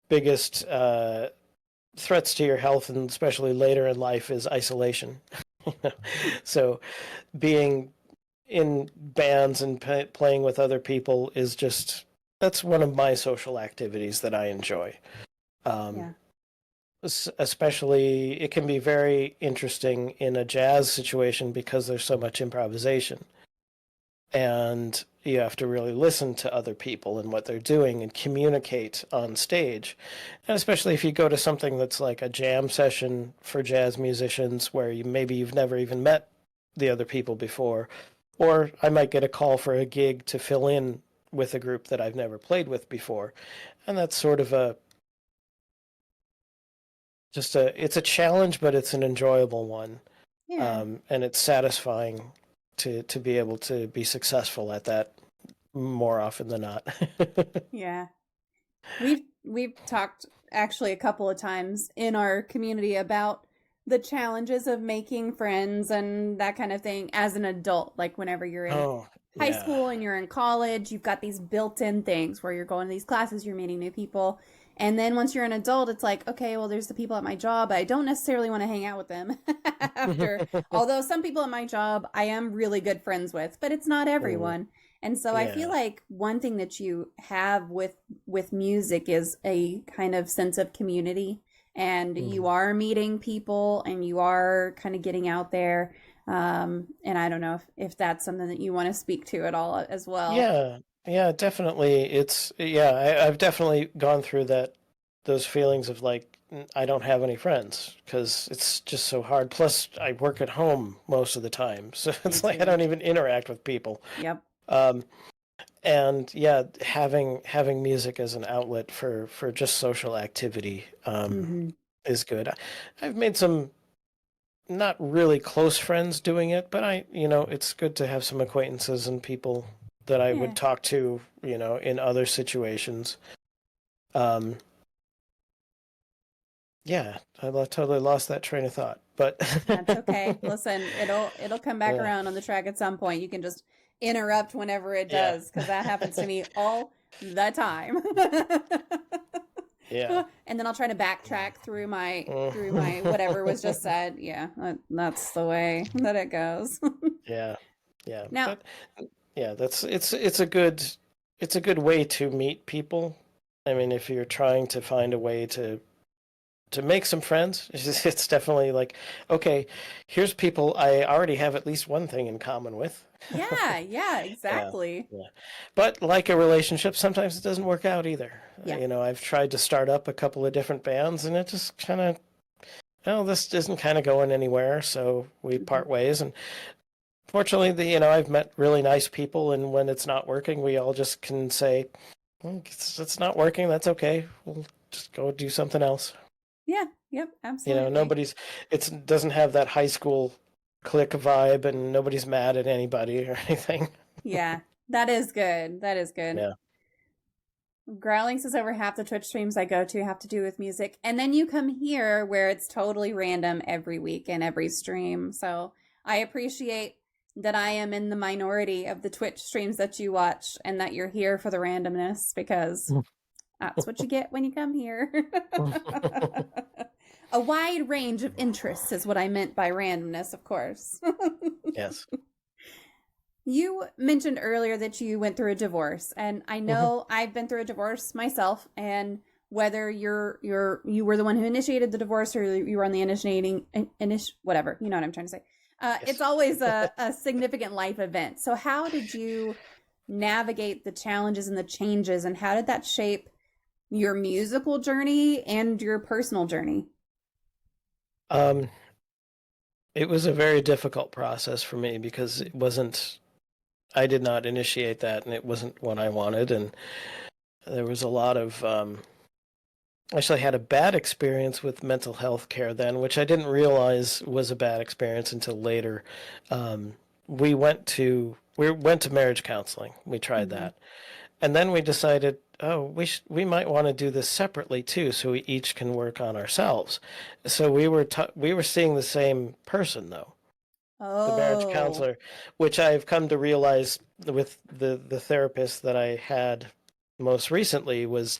biggest threats to your health, and especially later in life, is isolation. So being in bands and playing with other people is that's one of my social activities that I enjoy. Yeah. Especially, it can be very interesting in a jazz situation because there's so much improvisation. And you have to really listen to other people and what they're doing and communicate on stage. And especially if you go to something that's like a jam session for jazz musicians where you've never even met the other people before, or I might get a call for a gig to fill in with a group that I've never played with before. And that's sort of it's a challenge, but it's an enjoyable one. Yeah. And it's satisfying to be able to be successful at that more often than not. Yeah. We've talked actually a couple of times in our community about the challenges of making friends and that kind of thing as an adult. Like whenever you're in Oh, high yeah. school and you're in college, you've got these built-in things where you're going to these classes, you're meeting new people. And then once you're an adult, it's like, okay, well, there's the people at my job. I don't necessarily want to hang out with them after. Although some people at my job I am really good friends with, but it's not Mm, everyone. And so I feel yeah. like one thing that you have with music is a kind of sense of community, and you Mm. are meeting people and you are kind of getting out there. And I don't know if that's something that you want to speak to at all as well. Yeah. Yeah, definitely. I've definitely gone through those feelings of like, I don't have any friends because it's just so hard. Plus, I work at home most of the time. So Me it's like I too. don't even interact with people. Yep. Um, and yeah, having music as an outlet for just social activity Hmm. is good. I've made some not really close friends doing it, but it's good to have some acquaintances and people that I Yeah. would talk to, in other situations. Um, yeah, totally lost that train of thought, but That's okay. Listen, it'll come back yeah, around on the track at some point. You can just interrupt whenever it yeah, does, because that happens to me all the time. yeah. And then I'll try to backtrack through my Mm. whatever was just said. Yeah, that's the way that it goes. Yeah, yeah, Now, but yeah, it's a good way to meet people. I mean, if you're trying to find a way to to make some friends. It's definitely like, okay, here's people I already have at least one thing in common with. Yeah, yeah, Yeah, exactly. yeah. But like a relationship, sometimes it doesn't work out either. Yeah. I've tried to start up a couple of different bands, and it just kind of, oh, this isn't kind of going anywhere, so we part ways. And fortunately, I've met really nice people, and when it's not working, we all just can say, well, it's not working. That's okay. We'll just go do something else. Yeah, yep, absolutely. It doesn't have that high school clique vibe, and nobody's mad at anybody or anything. Yeah, that is good. That is good. Yeah. Growling says over half the Twitch streams I go to have to do with music. And then you come here where it's totally random every week and every stream. So I appreciate that I am in the minority of the Twitch streams that you watch and that you're here for the randomness because that's what you get when you come here. A wide range of interests is what I meant by randomness, of course. Yes. You mentioned earlier that you went through a divorce, and I know I've been through a divorce myself, and whether you were the one who initiated the divorce or you were on the whatever, you know what I'm trying to say. Yes. It's always a significant life event. So how did you navigate the challenges and the changes, and how did that shape your musical journey and your personal journey? It was a very difficult process for me because I did not initiate that, and it wasn't what I wanted. And there was a lot of, actually, I had a bad experience with mental health care then, which I didn't realize was a bad experience until later. We went to marriage counseling. We tried that, and then we decided, oh, we might want to do this separately too, so we each can work on ourselves. So we were seeing the same person though. The marriage counselor, which I've come to realize with the therapist that I had most recently was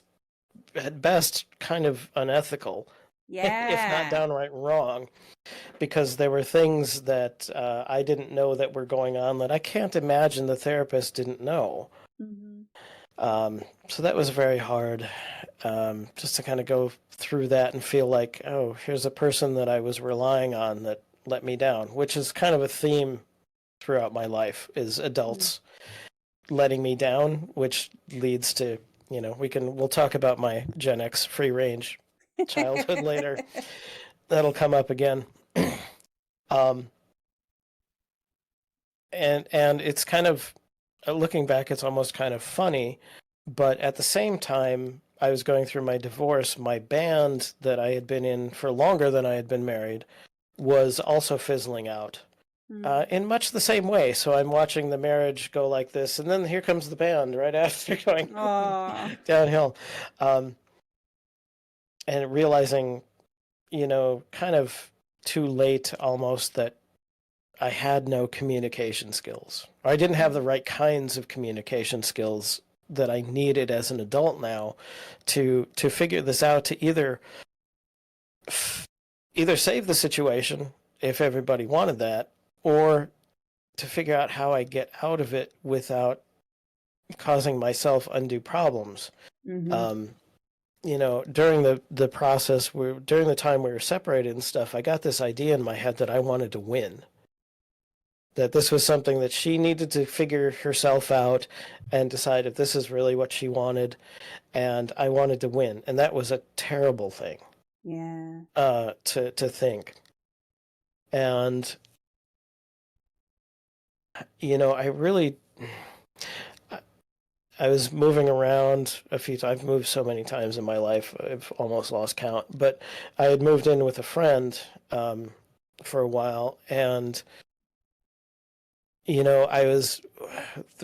at best kind of unethical, if not downright wrong, because there were things that I didn't know that were going on that I can't imagine the therapist didn't know. So that was very hard, just to kind of go through that and feel like, oh, here's a person that I was relying on that let me down, which is kind of a theme throughout my life, is adults letting me down, which leads to, we'll talk about my Gen X free range childhood later. That'll come up again. And it's kind of, looking back, it's almost kind of funny, but at the same time, I was going through my divorce. My band that I had been in for longer than I had been married was also fizzling out in much the same way. So I'm watching the marriage go like this, and then here comes the band right after going downhill. And realizing, kind of too late almost, that I had no communication skills. Or I didn't have the right kinds of communication skills that I needed as an adult now to figure this out, to either save the situation if everybody wanted that, or to figure out how I get out of it without causing myself undue problems. During the process, during the time we were separated and stuff, I got this idea in my head that I wanted to win. That this was something that she needed to figure herself out and decide if this is really what she wanted, and I wanted to win. And that was a terrible thing. To think. And I was moving around a few times. I've moved so many times in my life, I've almost lost count. But I had moved in with a friend for a while, and I was,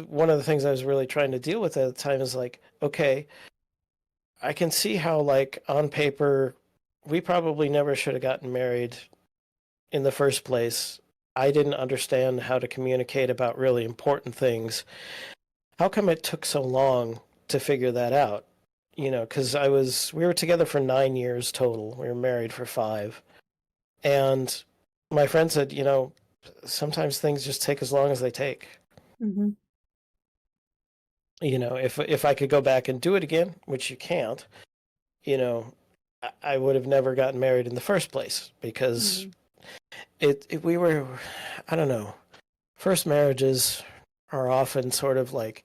one of the things I was really trying to deal with at the time is like, okay, I can see how, like, on paper, we probably never should have gotten married in the first place. I didn't understand how to communicate about really important things. How come it took so long to figure that out? Because we were together for 9 years total. We were married for 5. And my friend said, sometimes things just take as long as they take. If I could go back and do it again, which you can't, I would have never gotten married in the first place because Mhm. we were, I don't know, first marriages are often sort of like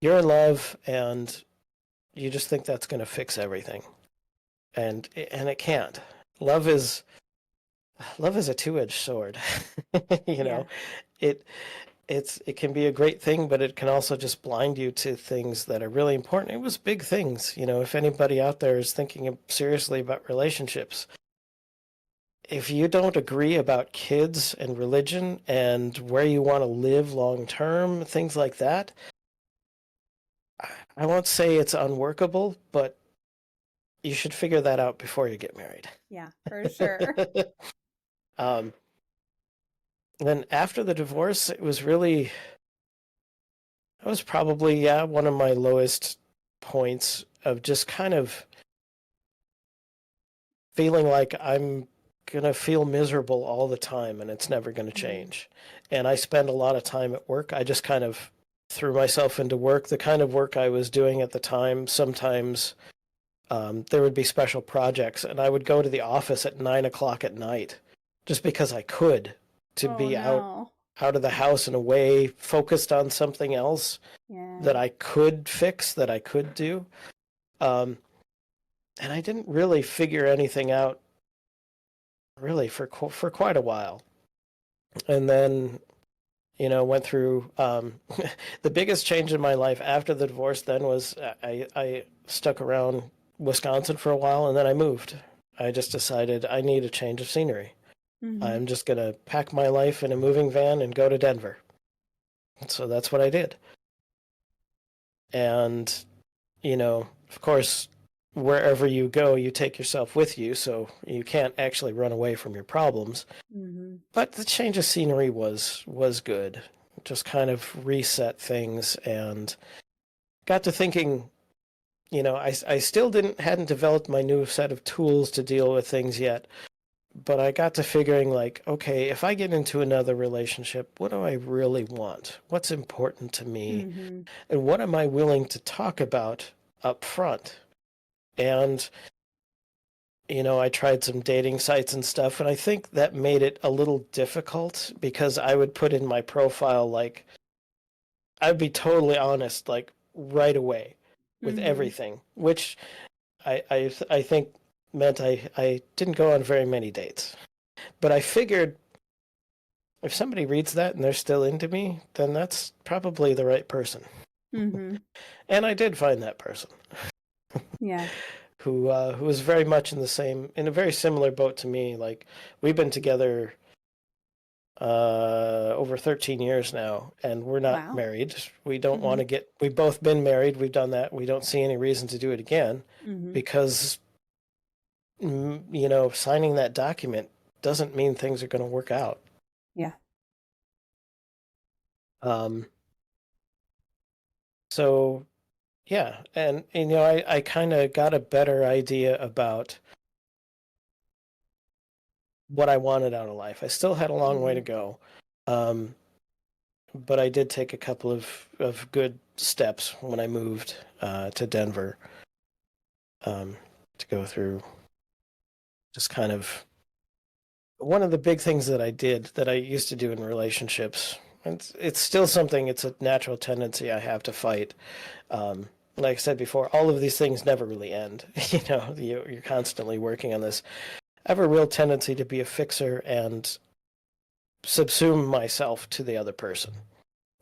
you're in love and you just think that's going to fix everything, and it can't. Love is love is a two-edged sword. You Yeah. know, it it can be a great thing, but it can also just blind you to things that are really important. It was big things, if anybody out there is thinking seriously about relationships, if you don't agree about kids and religion and where you want to live long term, things like that, I won't say it's unworkable, but you should figure that out before you get married. Yeah, for sure. um, then after the divorce, it was really, that was probably, yeah, one of my lowest points of just kind of feeling like I'm going to feel miserable all the time and it's never going to Mhm. change. And I spend a lot of time at work. I just kind of threw myself into work. The kind of work I was doing at the time, sometimes there would be special projects, and I would go to the office at 9 o'clock at night just because I could, to Oh be no. out of the house and away, focused on something else that Yeah. I could fix, that I could do. Um, and I didn't really figure anything out really for quite a while. And then, went through the biggest change in my life after the divorce then was I stuck around Wisconsin for a while and then I moved. I just decided I need a change of scenery. Mhm. I'm just going to pack my life in a moving van and go to Denver. So that's what I did. And, of course, wherever you go, you take yourself with you, so you can't actually run away from your problems. Mhm. But the change of scenery was good. Just kind of reset things and got to thinking, I still hadn't developed my new set of tools to deal with things yet, but I got to figuring like, okay, if I get into another relationship, what do I really want? What's important to me? Mhm. And what am I willing to talk about up front? And I tried some dating sites and stuff, and I think that made it a little difficult because I would put in my profile like I'd be totally honest like right away with Mhm. everything, which I think meant I didn't go on very many dates. But I figured if somebody reads that and they're still into me, then that's probably the right person. Mhm. And I did find that person Yeah. who was very much in a very similar boat to me. Like we've been together over 13 years now, and we're not Wow. married. We don't want to Mhm. get. We've both been married. We've done that. We don't see any reason to do it again Mhm. because signing that document doesn't mean things are going to work out. Yeah. Um, so yeah, and I kind of got a better idea about what I wanted out of life. I still had a long way to Mhm. go. Um, but I did take a couple of good steps when I moved to Denver, um, to go through just kind of one of the big things that I did that I used to do in relationships. And it's still something, it's a natural tendency I have to fight. Like I said before, all of these things never really end. You're constantly working on this. I have a real tendency to be a fixer and subsume myself to the other person.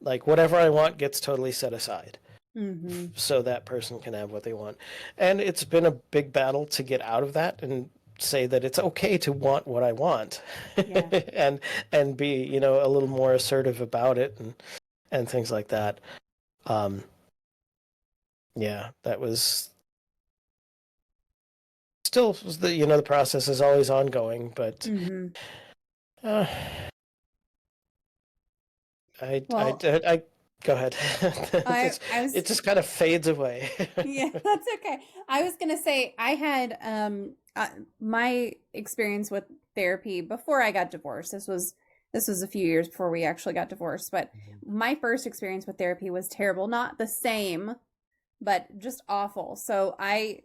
Like whatever I want gets totally set aside Mhm. so that person can have what they want. And it's been a big battle to get out of that and say that it's okay to want what I want Yeah. and and be, a little more assertive about it and things like that. Um yeah, that was still the process is always ongoing, but Mhm. uh, Well, I go ahead. I I was It just kind of fades away. yeah, that's okay. I was gonna say I had my experience with therapy before I got divorced. This was a few years before we actually got divorced, but my first experience with therapy was terrible. Not the same, but just awful. So I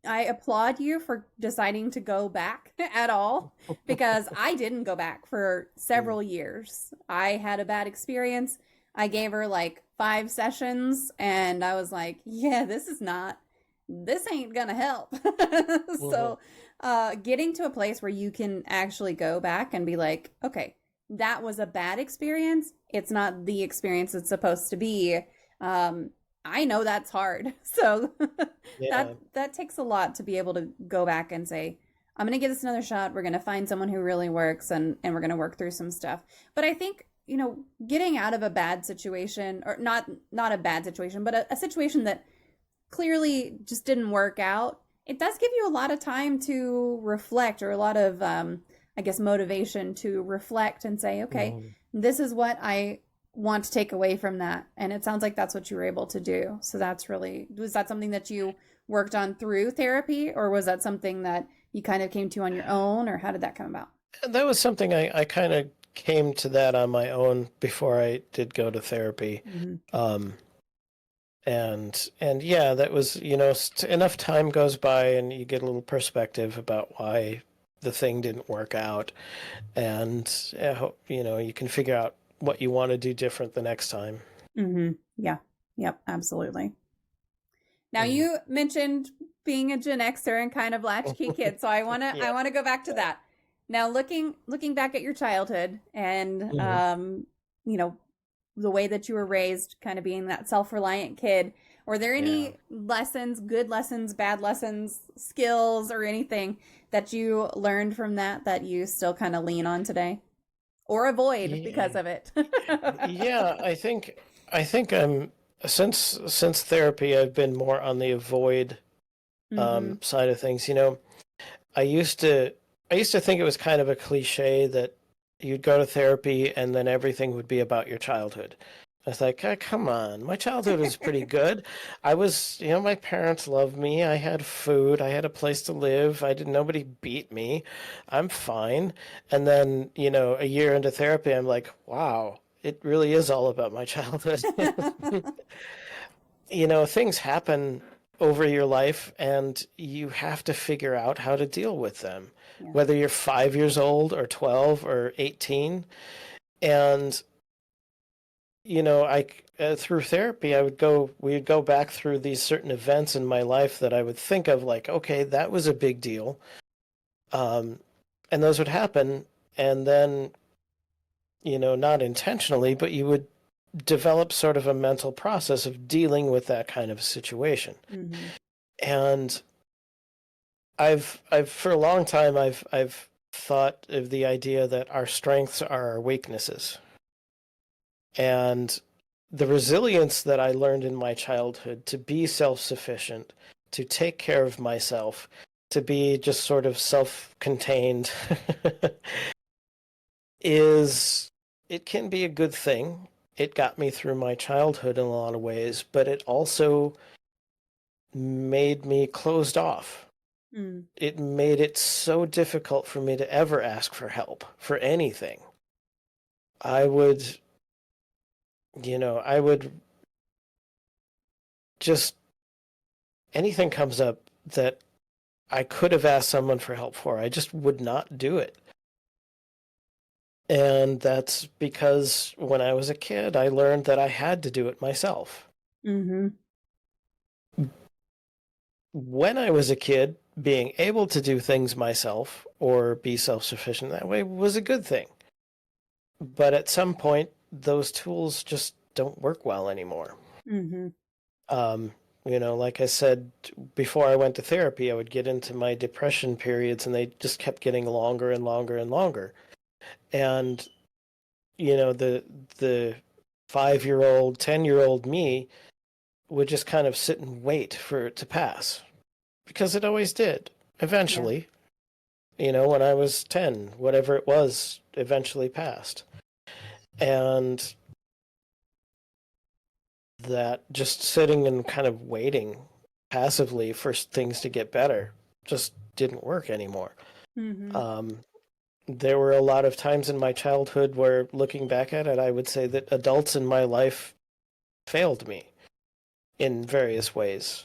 I applaud you for deciding to go back at all, because I didn't go back for several years. I had a bad experience. I gave her like 5 sessions and I was like, yeah, this ain't gonna help. So, getting to a place where you can actually go back and be like, okay, that was a bad experience. It's not the experience it's supposed to be. I know that's hard. So Yeah. that takes a lot to be able to go back and say, I'm going to give this another shot. We're going to find someone who really works, and we're going to work through some stuff. But I think, getting out of a bad situation, or not a bad situation, but a situation that clearly just didn't work out, it does give you a lot of time to reflect, or a lot of, I guess, motivation to reflect and say, okay, this is what I want to take away from that. And it sounds like that's what you were able to do. So was that something that you worked on through therapy, or was that something that you kind of came to on your own, or how did that come about? That was something I kind of came to that on my own before I did go to therapy. And yeah, that was, enough time goes by and you get a little perspective about why the thing didn't work out. And, you can figure out what you want to do different the next time. Yeah. Yep. Absolutely. Now, you mentioned being a Gen Xer and kind of latchkey kid, so I want to go back to that. Now, looking back at your childhood and the way that you were raised, kind of being that self-reliant kid, were there any lessons, good lessons, bad lessons, skills, or anything that you learned from that you still kind of lean on today, or avoid because of it? Yeah, I think I'm since therapy, I've been more on the avoid side of things. I used to think it was kind of a cliche that you'd go to therapy and then everything would be about your childhood. I was like, oh, come on, my childhood was pretty good. I was, my parents loved me. I had food. I had a place to live. Nobody beat me. I'm fine. And then, a year into therapy, I'm like, wow, it really is all about my childhood. Things happen over your life and you have to figure out how to deal with them, whether you're 5 years old or 12 or 18. And, through therapy, we'd go back through these certain events in my life that I would think of like, okay, that was a big deal. And those would happen. And then, not intentionally, but you would develop sort of a mental process of dealing with that kind of situation. And I've for a long time I've thought of the idea that our strengths are our weaknesses. And the resilience that I learned in my childhood to be self-sufficient, to take care of myself, to be just sort of self-contained it can be a good thing. It got me through my childhood in a lot of ways, but it also made me closed off. It made it so difficult for me to ever ask for help for anything. I would just, anything comes up that I could have asked someone for help for, I just would not do it. And that's because when I was a kid, I learned that I had to do it myself. When I was a kid, being able to do things myself or be self-sufficient that way was a good thing. But at some point, those tools just don't work well anymore. Like I said, before I went to therapy, I would get into my depression periods and they just kept getting longer and longer and longer. And, the 5-year-old, 10-year-old me would just kind of sit and wait for it to pass. Because it always did. Eventually, when I was 10, whatever it was, eventually passed. And that just sitting and kind of waiting passively for things to get better just didn't work anymore. There were a lot of times in my childhood where, looking back at it, I would say that adults in my life failed me in various ways.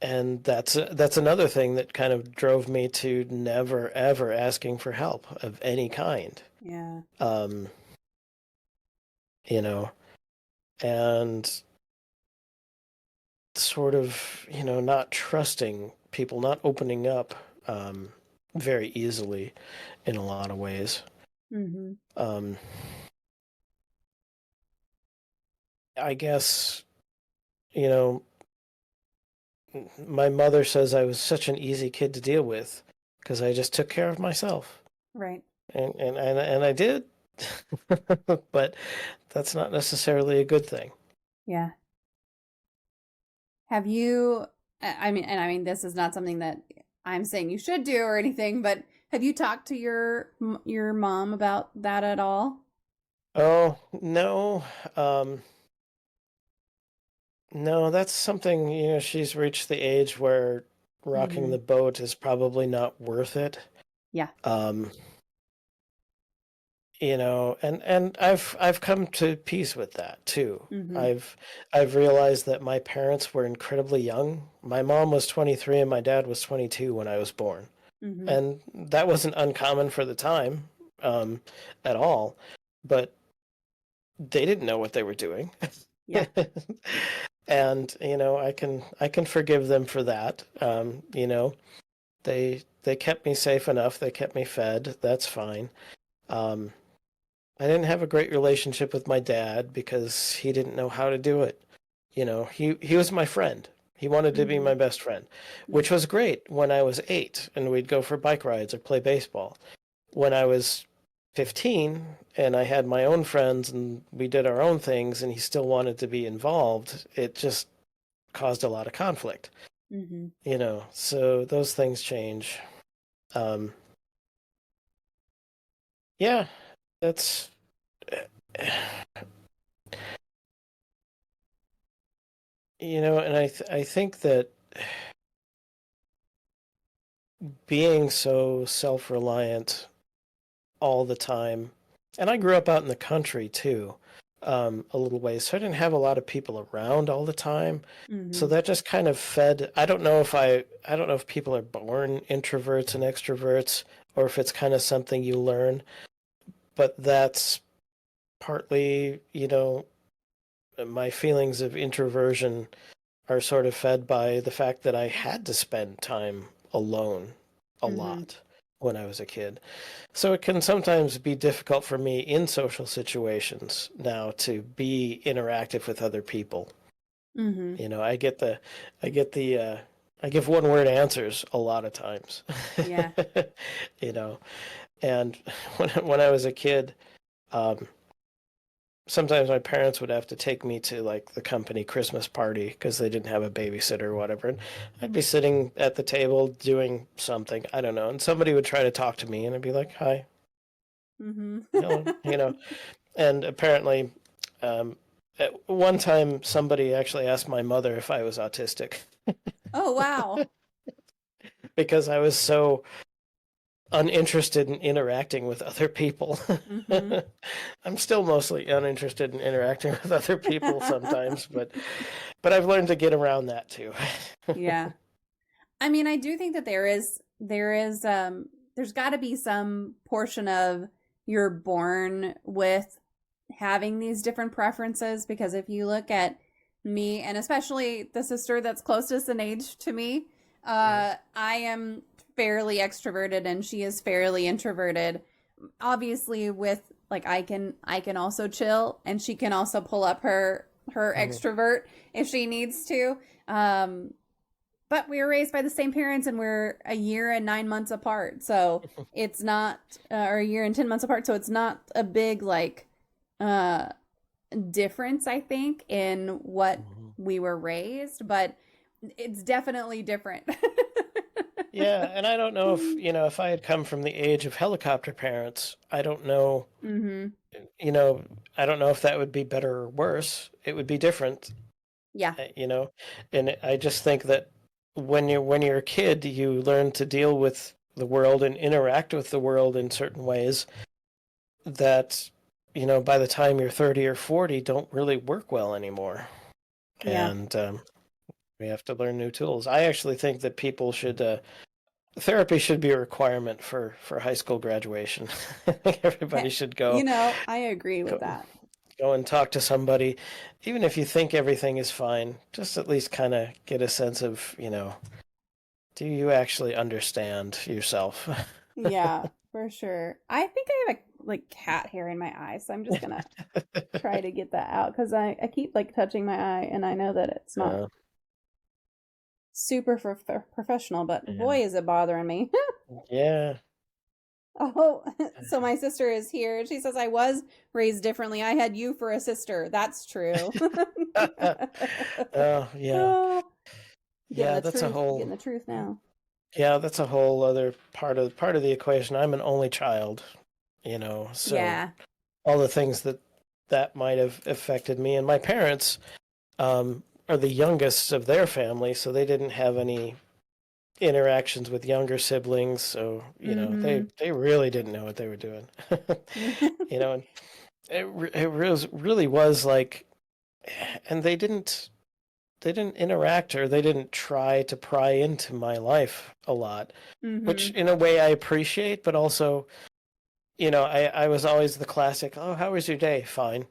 that's another thing that kind of drove me to never ever asking for help of any kind. Yeah. Um, you know, and sort of, not trusting people, not opening up very easily in a lot of ways. Mm-hmm. Um, I guess, you know, my mother says I was such an easy kid to deal with because I just took care of myself. Right. And I did, but that's not necessarily a good thing. Yeah. Have you, I mean, this is not something that I'm saying you should do or anything, but have you talked to your mom about that at all? Oh, no. No, that's something, she's reached the age where rocking Mm-hmm. the boat is probably not worth it. Yeah. Um, and I've come to peace with that too. Mm-hmm. I've realized that my parents were incredibly young. My mom was 23 and my dad was 22 when I was born. Mm-hmm. And that wasn't uncommon for the time, at all. But they didn't know what they were doing. Yeah. And I can forgive them for that. They kept me safe enough. They kept me fed. That's fine. Um, I didn't have a great relationship with my dad because he didn't know how to do it. He was my friend. He wanted to be Mm-hmm. my best friend, Yeah. which was great when I was 8 and we'd go for bike rides or play baseball. When I was 15 and I had my own friends and we did our own things and he still wanted to be involved, it just caused a lot of conflict. Mm-hmm. So those things change. Um, yeah, that's and I think that being so self-reliant all the time, and I grew up out in the country too, a little ways, so I didn't have a lot of people around all the time. So Mm-hmm. that just kind of fed. I don't know if people are born introverts and extroverts, or if it's kind of something you learn. But that's partly, my feelings of introversion are sort of fed by the fact that I had to spend time alone a Mm-hmm. lot when I was a kid. So it can sometimes be difficult for me in social situations now to be interactive with other people. Mm-hmm. I get the, I get the, I give one word answers a lot of times. Yeah. you know, and when I was a kid, um, sometimes my parents would have to take me to like the company Christmas party because they didn't have a babysitter or whatever. And I'd be sitting at the table doing something, I don't know, and somebody would try to talk to me and I'd be like, "Hi, Mm-hmm. hello," And apparently, um, at one time, somebody actually asked my mother if I was autistic Oh, wow. because I was so uninterested in interacting with other people. Mm-hmm. I'm still mostly uninterested in interacting with other people sometimes, but I've learned to get around that too. Yeah. I mean, I do think that there's got to be some portion of you're born with having these different preferences because if you look at me and especially the sister that's closest in age to me, Mhm. I am fairly extroverted and she is fairly introverted. Obviously with like I can also chill and she can also pull up her Mhm. extrovert if she needs to. Um but we were raised by the same parents and we're a year and 9 months apart. So it's not, or a year and 10 months apart. So it's not a big like uh, difference, I think, in what Mhm. we were raised, but it's definitely different. Yeah, and I don't know if I had come from the age of helicopter parents, I don't know, Mm-hmm. you know, I don't know if that would be better or worse. It would be different, Yeah. uh, you know, and I just think that when you're a kid, you learn to deal with the world and interact with the world in certain ways that, by the time you're 30 or 40, don't really work well anymore. Yeah. And We have to learn new tools. I actually think that people should therapy should be a requirement for high school graduation. I think everybody should I agree with go that. go and talk to somebody, even if you think everything is fine. Just at least kind of get a sense of, do you actually understand yourself? Yeah, for sure. I think I have a like cat hair in my eye, so I'm just gonna try to get that out because I keep like touching my eye and I know that it's not uh, super professional, but yeah, boy, is it bothering me. yeah. Oh, so my sister is here. She says I was raised differently. I had you for a sister. That's true. Oh, yeah. Oh, getting Yeah, the truth, getting the truth now. that's a whole other part of the equation. I'm an only child, so Yeah. all the things that might have affected me, and my parents are the youngest of their family, so they didn't have any interactions with younger siblings, so Mm-hmm. they really didn't know what they were doing. And it really was like, and they didn't interact, or they didn't try to pry into my life a lot, which Mm-hmm. in a way I appreciate, but also, I was always the classic, oh, how was your day? Fine.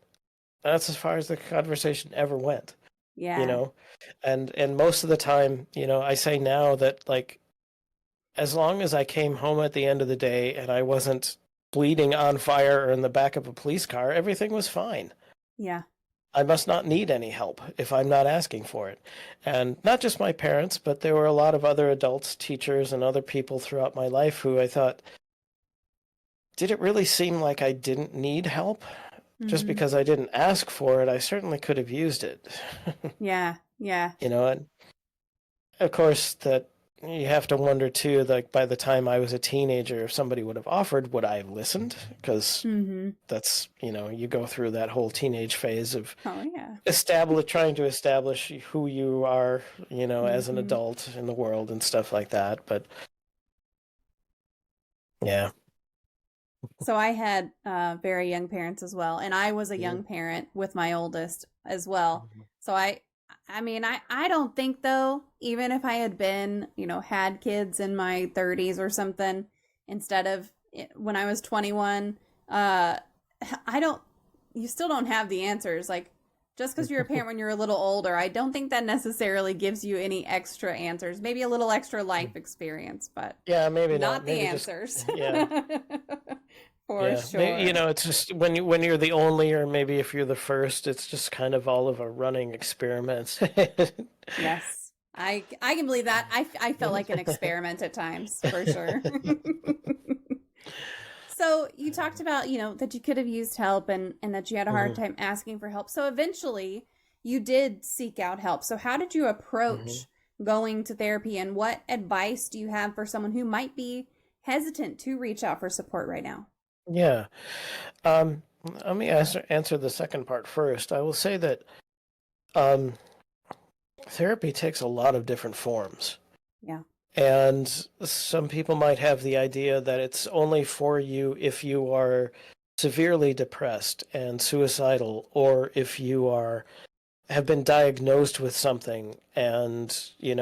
That's as far as the conversation ever went, you Yeah. know? And most of the time, I say now that, like, as long as I came home at the end of the day and I wasn't bleeding on fire or in the back of a police car, everything was fine. Yeah. I must not need any help if I'm not asking for it. And not just my parents, but there were a lot of other adults, teachers, and other people throughout my life who I thought, did it really seem like I didn't need help? Just Mm-hmm. because I didn't ask for it, I certainly could have used it. Yeah. Yeah. And of course, that you have to wonder too, like by the time I was a teenager, if somebody would have offered, would I have listened? Because Mm-hmm. that's, you go through that whole teenage phase of Oh yeah. trying to establish who you are, as an Mm-hmm. adult in the world and stuff like that. But yeah. So I had very young parents as well, and I was a Mhm. young parent with my oldest as well. So I mean, I don't think though, even if I had been, had kids in my 30s or something instead of when I was 21, uh, I don't. You still don't have the answers. Like just because you're a parent when you're a little older, I don't think that necessarily gives you any extra answers. Maybe a little extra life experience, but Yeah, maybe not. not the Maybe just answers. yeah. For Yeah, maybe, sure. it's just when you're the only, or maybe if you're the first, it's just kind of all of a running experiment. Yes. I can believe that. I felt like an experiment at times, for sure. So you talked about, that you could have used help and that you had a hard Mhm, time asking for help. So eventually you did seek out help. So how did you mhm. approach going to therapy and what advice do you have for someone who might be hesitant to reach out for support right now? Yeah. Um, Let me answer the second part first. I will say that um, therapy takes a lot of different forms. Yeah. And some people might have the idea that it's only for you if you are severely depressed and suicidal, or if you have been diagnosed with something and,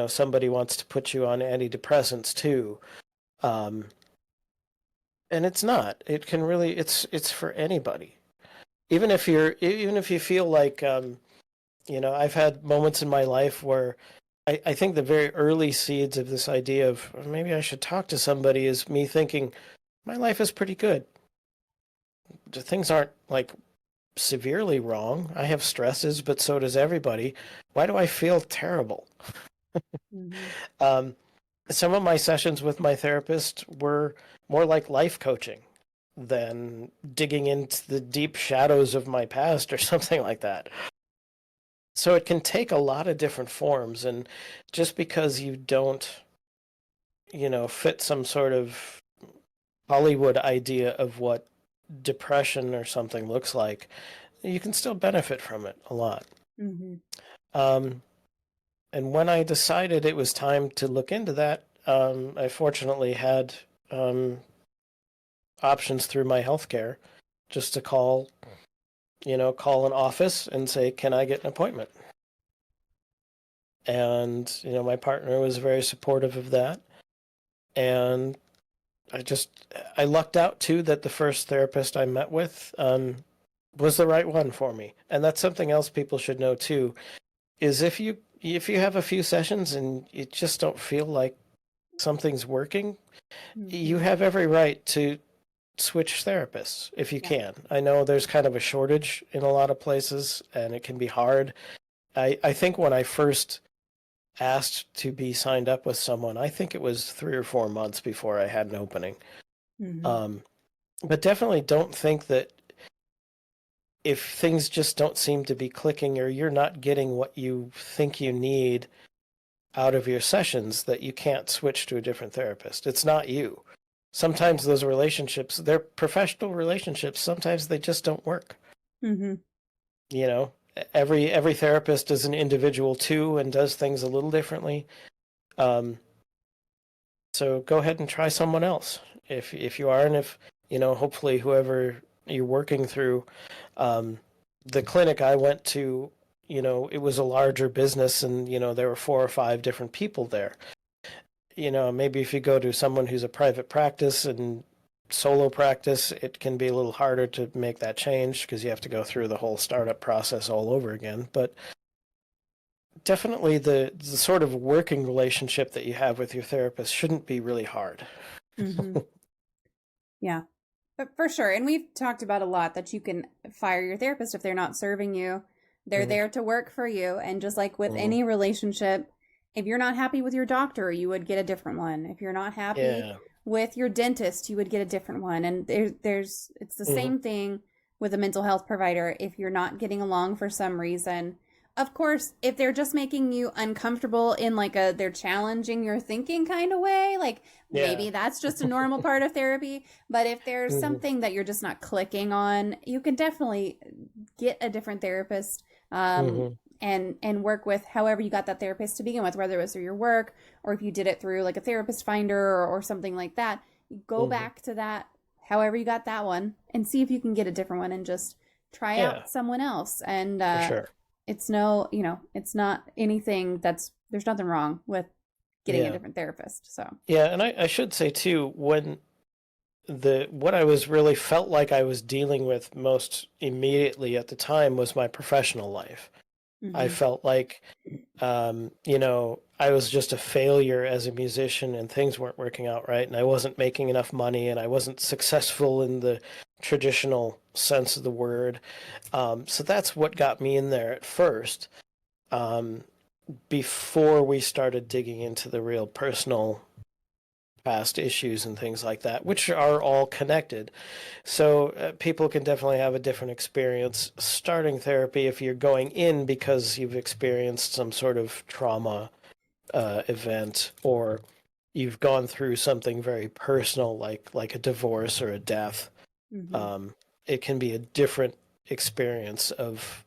somebody wants to put you on antidepressants too. Um, and it's not. It can really, it's for anybody. Even if you feel like, I've had moments in my life where I think the very early seeds of this idea of maybe I should talk to somebody is me thinking, my life is pretty good. Things aren't like severely wrong. I have stresses, but so does everybody. Why do I feel terrible? Hmm. Um, some of my sessions with my therapist were more like life coaching than digging into the deep shadows of my past or something like that. So it can take a lot of different forms, and just because you don't, fit some sort of Hollywood idea of what depression or something looks like, you can still benefit from it a lot. Hmm. Um, and when I decided it was time to look into that, I fortunately had um, options through my healthcare just to call an office and say, can I get an appointment? And, my partner was very supportive of that. And I lucked out too that the first therapist I met with was the right one for me. And that's something else people should know too, is if you have a few sessions and you just don't feel like something's working, you have every right to switch therapists if you can. I know there's kind of a shortage in a lot of places and it can be hard. I think when I first asked to be signed up with someone, I think it was 3 or 4 months before I had an opening. But definitely don't think that if things just don't seem to be clicking or you're not getting what you think you need out of your sessions, that you can't switch to a different therapist. It's not you. Sometimes those relationships, they're professional relationships. Sometimes they just don't work. Every therapist is an individual too and does things a little differently. So go ahead and try someone else if you are, and if hopefully whoever you're working through. The clinic I went to, it was a larger business, and there were 4 or 5 different people there. Maybe if you go to someone who's a private practice and solo practice, it can be a little harder to make that change because you have to go through the whole startup process all over again. But definitely the sort of working relationship that you have with your therapist shouldn't be really hard. Yeah, but for sure. And we've talked about a lot that you can fire your therapist if they're not serving you. They're there to work for you. And just like with any relationship, if you're not happy with your doctor, you would get a different one. If you're not happy with your dentist, you would get a different one. And it's the same thing with a mental health provider. If you're not getting along for some reason, of course, if they're just making you uncomfortable in like they're challenging your thinking kind of way, like maybe that's just a normal part of therapy. But if there's something that you're just not clicking on, you can definitely get a different therapist. And work with however you got that therapist to begin with, whether it was through your work or if you did it through like a therapist finder or something like that. Go back to that, however you got that one, and see if you can get a different one and just try out someone else. And it's it's not anything there's nothing wrong with getting a different therapist. So and I should say too, when what I was really felt like I was dealing with most immediately at the time was my professional life. I felt like, I was just a failure as a musician and things weren't working out right. And I wasn't making enough money and I wasn't successful in the traditional sense of the word. So that's what got me in there at first, before we started digging into the real personal past issues and things like that, which are all connected. So people can definitely have a different experience starting therapy if you're going in because you've experienced some sort of trauma event, or you've gone through something very personal like a divorce or a death. It can be a different experience of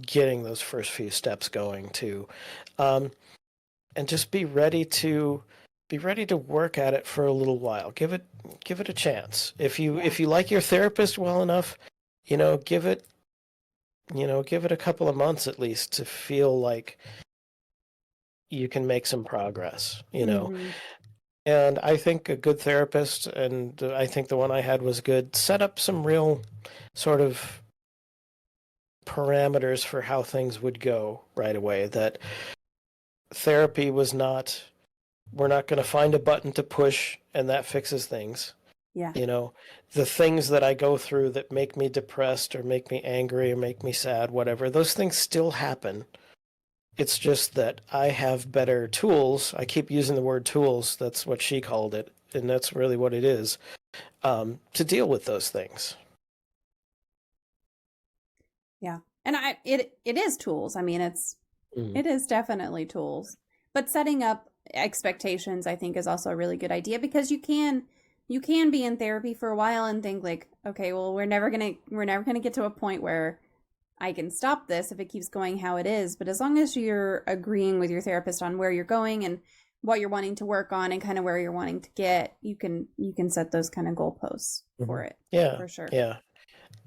getting those first few steps going too. And just be ready to work at it for a little while. Give it a chance. If you like your therapist well enough, give it a couple of months at least to feel like you can make some progress, And I think a good therapist, and I think the one I had was good, set up some real sort of parameters for how things would go right away. That therapy was not, we're not going to find a button to push and that fixes things. The things that I go through that make me depressed or make me angry or make me sad, whatever, those things still happen. It's just that I have better tools. I keep using the word tools. That's what she called it. And that's really what it is, to deal with those things. Yeah. And it is tools. I mean, it is definitely tools. But setting up expectations, I think, is also a really good idea, because you can be in therapy for a while and think like, okay, well, we're never gonna get to a point where I can stop this if it keeps going how it is. But as long as you're agreeing with your therapist on where you're going and what you're wanting to work on and kind of where you're wanting to get, you can set those kind of goalposts for it. Yeah, for sure. Yeah,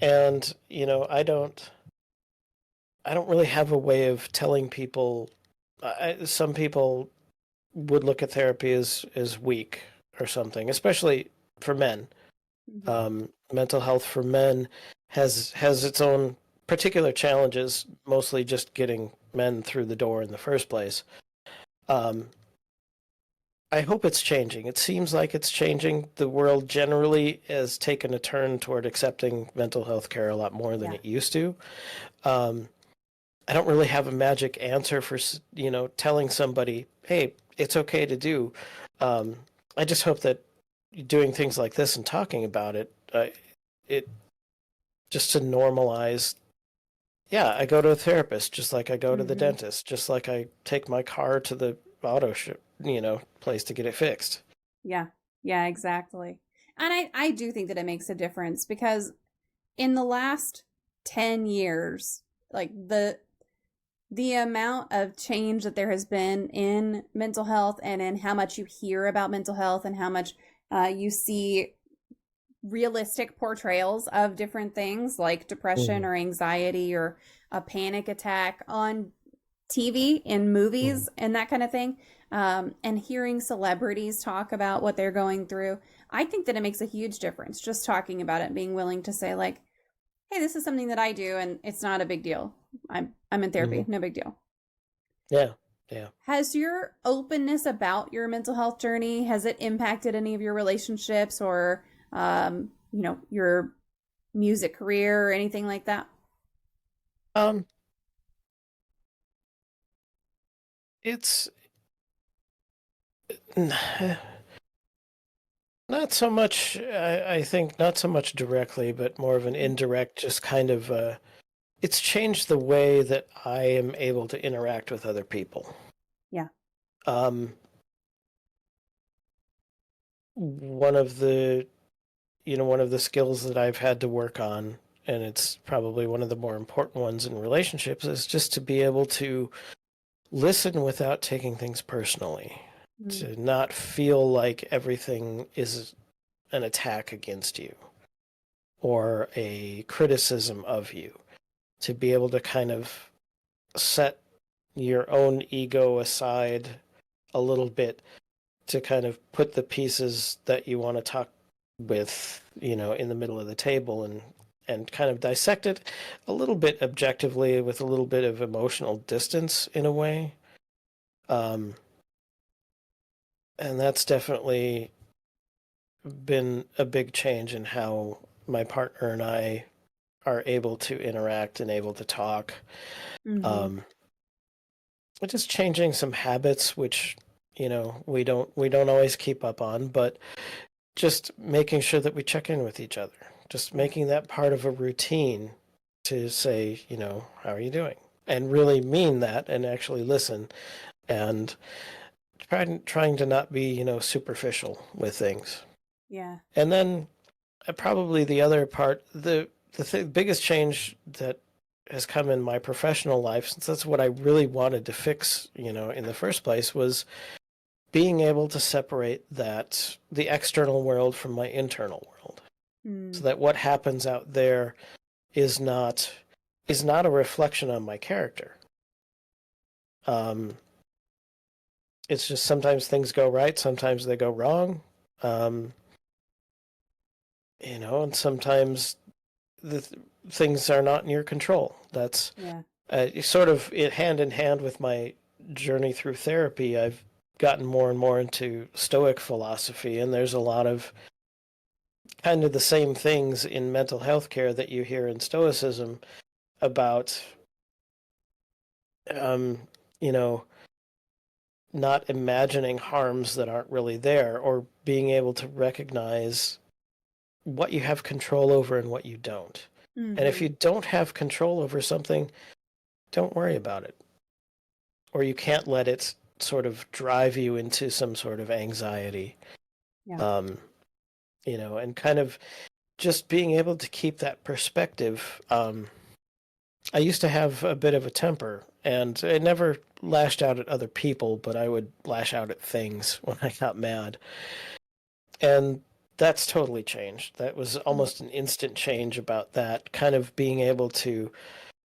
and I don't really have a way of telling people some people would look at therapy as weak or something, especially for men. Mental health for men has its own particular challenges, mostly just getting men through the door in the first place. Um, I hope it's changing. It seems like it's changing. The world generally has taken a turn toward accepting mental health care a lot more than it used to. Um, I don't really have a magic answer for, telling somebody, hey, it's okay to do. I just hope that doing things like this and talking about it just to normalize. Yeah, I go to a therapist just like I go to the dentist, just like I take my car to the auto place to get it fixed. Yeah. Yeah, exactly. And I do think that it makes a difference because in the last 10 years, like the amount of change that there has been in mental health and in how much you hear about mental health and how much you see realistic portrayals of different things like depression or anxiety or a panic attack on TV and movies and that kind of thing. And hearing celebrities talk about what they're going through, I think that it makes a huge difference just talking about it, being willing to say like, hey, this is something that I do and it's not a big deal. I'm in therapy, no big deal. Yeah. Yeah. Has your openness about your mental health journey, has it impacted any of your relationships or your music career or anything like that? It's not so much, I think, not so much directly, but more of an indirect, just kind of, it's changed the way that I am able to interact with other people. Yeah. One of the, one of the skills that I've had to work on, and it's probably one of the more important ones in relationships, is just to be able to listen without taking things personally. To not feel like everything is an attack against you or a criticism of you. To be able to kind of set your own ego aside a little bit to kind of put the pieces that you want to talk with, in the middle of the table and kind of dissect it a little bit objectively with a little bit of emotional distance in a way. And that's definitely been a big change in how my partner and I are able to interact and able to talk. Just changing some habits, which we don't always keep up on, but just making sure that we check in with each other, just making that part of a routine to say, how are you doing? And really mean that and actually listen and trying to not be, superficial with things. Yeah. And then probably the other part, the biggest change that has come in my professional life, since that's what I really wanted to fix, in the first place, was being able to separate the external world from my internal world. So that what happens out there is not a reflection on my character. It's just sometimes things go right, sometimes they go wrong. And sometimes things are not in your control. That's sort of hand in hand with my journey through therapy. I've gotten more and more into Stoic philosophy, and there's a lot of kind of the same things in mental health care that you hear in Stoicism about, not imagining harms that aren't really there, or being able to recognize what you have control over and what you don't. And if you don't have control over something, don't worry about it. Or you can't let it sort of drive you into some sort of anxiety. Yeah. And kind of just being able to keep that perspective. I used to have a bit of a temper, and I never lashed out at other people, but I would lash out at things when I got mad. And that's totally changed. That was almost an instant change about that, kind of being able to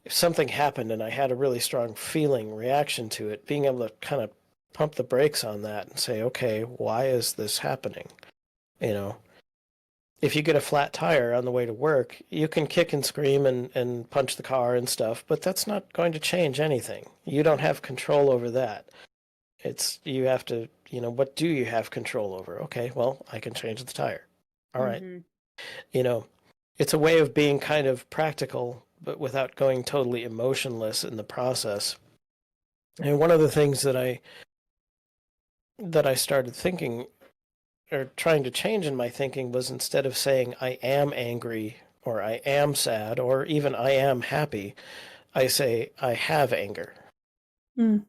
if something happened and I had a really strong feeling reaction to it, being able to kind of pump the brakes on that and say, okay, why is this happening? You know, if you get a flat tire on the way to work, you can kick and scream and punch the car and stuff, but that's not going to change anything. You don't have control over that. You have to, what do you have control over? Okay, well, I can change the tire. All right. You know, it's a way of being kind of practical, but without going totally emotionless in the process. And one of the things that I started thinking or trying to change in my thinking was, instead of saying I am angry or I am sad or even I am happy, I say I have anger. Mm.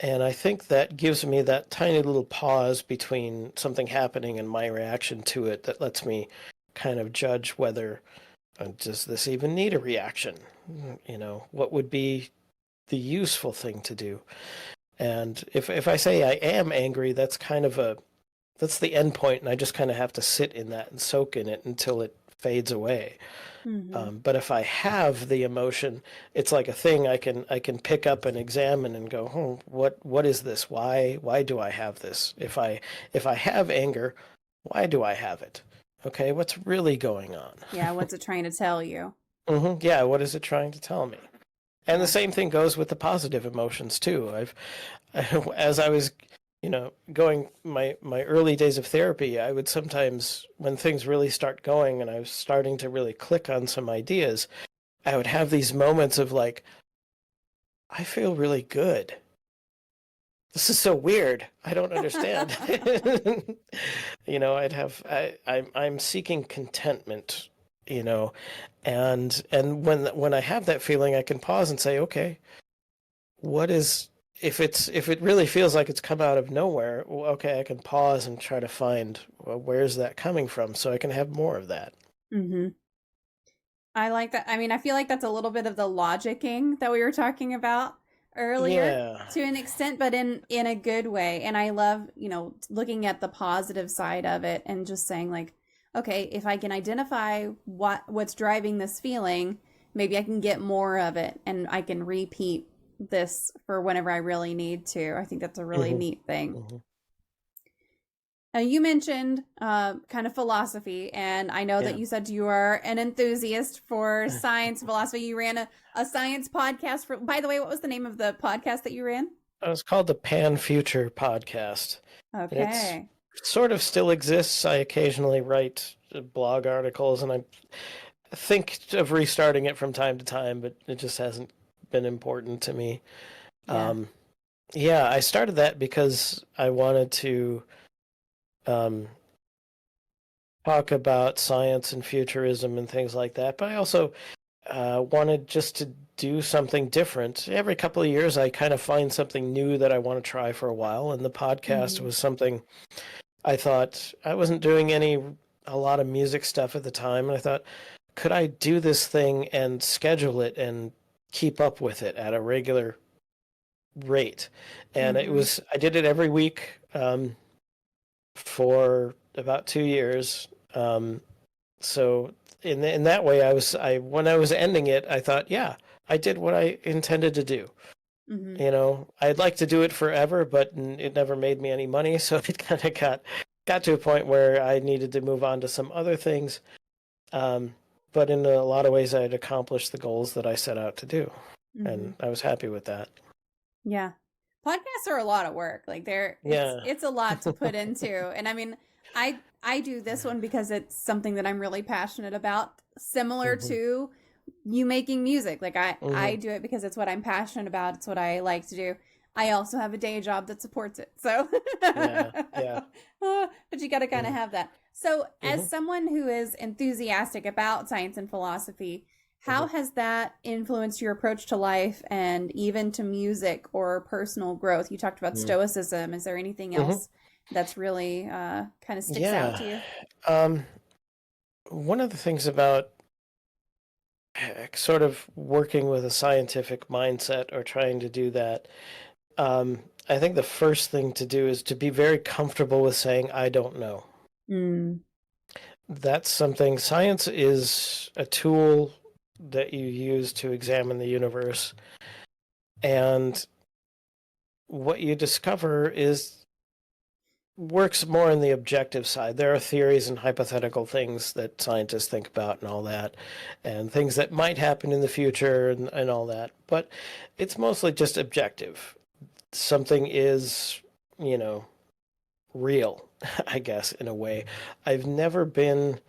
And I think that gives me that tiny little pause between something happening and my reaction to it that lets me kind of judge whether, does this even need a reaction? What would be the useful thing to do? And if I say I am angry, that's the end point, and I just kind of have to sit in that and soak in it until it fades away. But if I have the emotion, it's like a thing I can pick up and examine and go, what is this? Why do I have this? If I have anger, why do I have it? Okay, what's really going on? Yeah, what's it trying to tell you? Yeah, what is it trying to tell me? And the same thing goes with the positive emotions too. As I was, going my early days of therapy, I would sometimes, when things really start going and I was starting to really click on some ideas, I would have these moments of like, I feel really good. This is so weird. I don't understand. I'm seeking contentment, and when I have that feeling, I can pause and say, okay, if it really feels like it's come out of nowhere, well, okay, I can pause and try to find, well, where's that coming from, so I can have more of that. I like that. I mean, I feel like that's a little bit of the logicking that we were talking about earlier to an extent, but in a good way. And I love, looking at the positive side of it and just saying like, okay, if I can identify what's driving this feeling, maybe I can get more of it and I can repeat this for whenever I really need to. I think that's a really neat thing. Now, you mentioned kind of philosophy, and I know that you said you are an enthusiast for science philosophy. You ran a science podcast. By the way, what was the name of the podcast that you ran? It was called the Pan Future Podcast. Okay. It sort of still exists. I occasionally write blog articles, and I think of restarting it from time to time, but it just hasn't been important to me. I started that because I wanted to talk about science and futurism and things like that, but I also wanted just to do something different. Every couple of years, I kind of find something new that I want to try for a while, and the podcast was something I thought. I wasn't doing a lot of music stuff at the time, and I thought, could I do this thing and schedule it and keep up with it at a regular rate? And I did it every week for about 2 years. So in that way, when I was ending it, I thought, yeah, I did what I intended to do. I'd like to do it forever, but it never made me any money. So it kind of got to a point where I needed to move on to some other things. But in a lot of ways, I had accomplished the goals that I set out to do. And I was happy with that. Yeah. Podcasts are a lot of work. Like it's a lot to put into. And I mean, I do this one because it's something that I'm really passionate about, similar to you making music. Like I do it because it's what I'm passionate about. It's what I like to do. I also have a day job that supports it. So but you got to kind of have that. So as someone who is enthusiastic about science and philosophy, how has that influenced your approach to life and even to music or personal growth? You talked about stoicism. Is there anything else that's really kind of sticks out to you? One of the things about sort of working with a scientific mindset or trying to do that, I think the first thing to do is to be very comfortable with saying, I don't know. That's something. Science is a tool that you use to examine the universe. And what you discover works more on the objective side. There are theories and hypothetical things that scientists think about and all that, and things that might happen in the future and all that. But it's mostly just objective. Something is, real, I guess, in a way. I've never been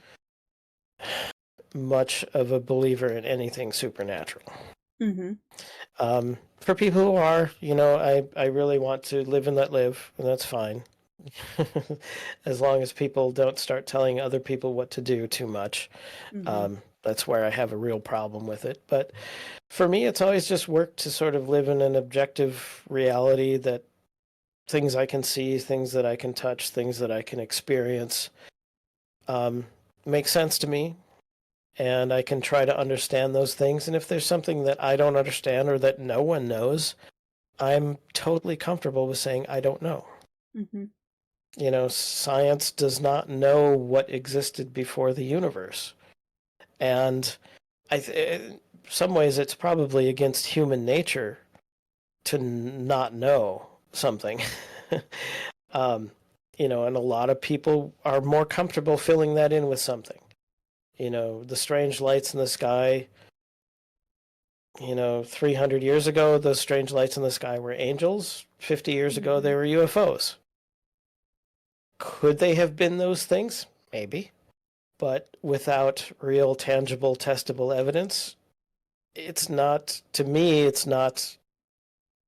much of a believer in anything supernatural. Mm-hmm. For people who are, I really want to live and let live, and that's fine. As long as people don't start telling other people what to do too much. Mm-hmm. That's where I have a real problem with it. But for me, it's always just worked to sort of live in an objective reality that things I can see, things that I can touch, things that I can experience make sense to me. And I can try to understand those things. And if there's something that I don't understand or that no one knows, I'm totally comfortable with saying I don't know. Mm-hmm. Science does not know what existed before the universe. And in some ways, it's probably against human nature to not know something. And a lot of people are more comfortable filling that in with something. The strange lights in the sky, 300 years ago, those strange lights in the sky were angels. 50 years ago, they were UFOs. Could they have been those things? Maybe. But without real, tangible, testable evidence, to me, it's not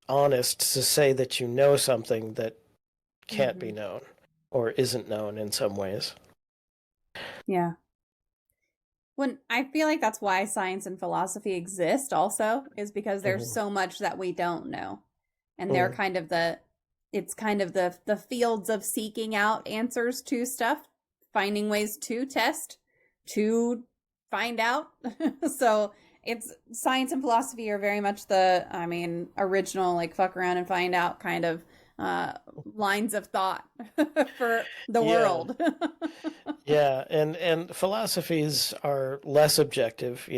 honest to say that you know something that can't be known or isn't known in some ways. Yeah. When I feel like that's why science and philosophy exist also, is because there's so much that we don't know. And they're kind of the fields of seeking out answers to stuff, finding ways to test, to find out. So it's science and philosophy are very much original, like fuck around and find out kind of lines of thought for the world. Yeah, and philosophies are less objective,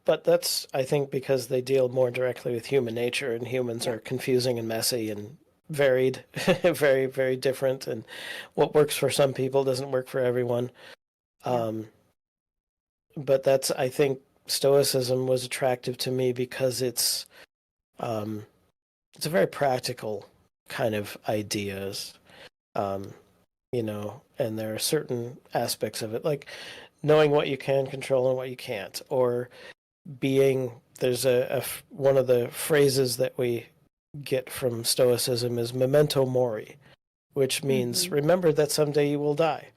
but that's, I think, because they deal more directly with human nature, and humans are confusing and messy and varied, very, very different, and what works for some people doesn't work for everyone. But that's, I think, Stoicism was attractive to me because it's a very practical kind of ideas, and there are certain aspects of it, like knowing what you can control and what you can't, or there's one of the phrases that we get from Stoicism is memento mori, which means remember that someday you will die,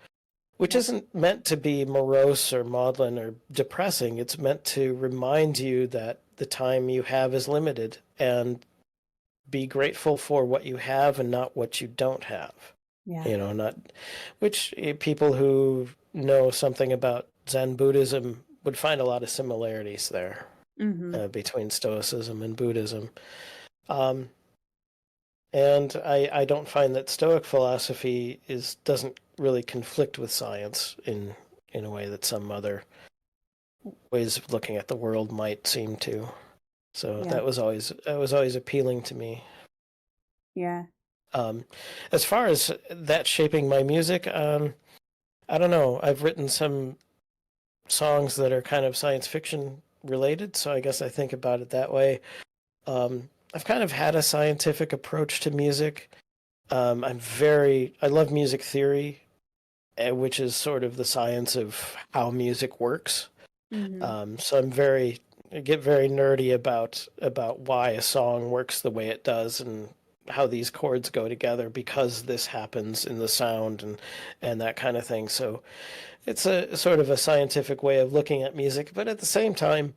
which isn't meant to be morose or maudlin or depressing. It's meant to remind you that the time you have is limited and be grateful for what you have and not what you don't have. Which people who know something about Zen Buddhism would find a lot of similarities there between Stoicism and Buddhism. And I don't find that Stoic philosophy doesn't really conflict with science in a way that some other ways of looking at the world might seem to. So that was always appealing to me. Yeah. As far as that shaping my music, I don't know. I've written some songs that are kind of science fiction related, so I guess I think about it that way. I've kind of had a scientific approach to music. I love music theory, which is sort of the science of how music works. So I get very nerdy about why a song works the way it does and how these chords go together because this happens in the sound and that kind of thing. So it's a sort of a scientific way of looking at music, but at the same time,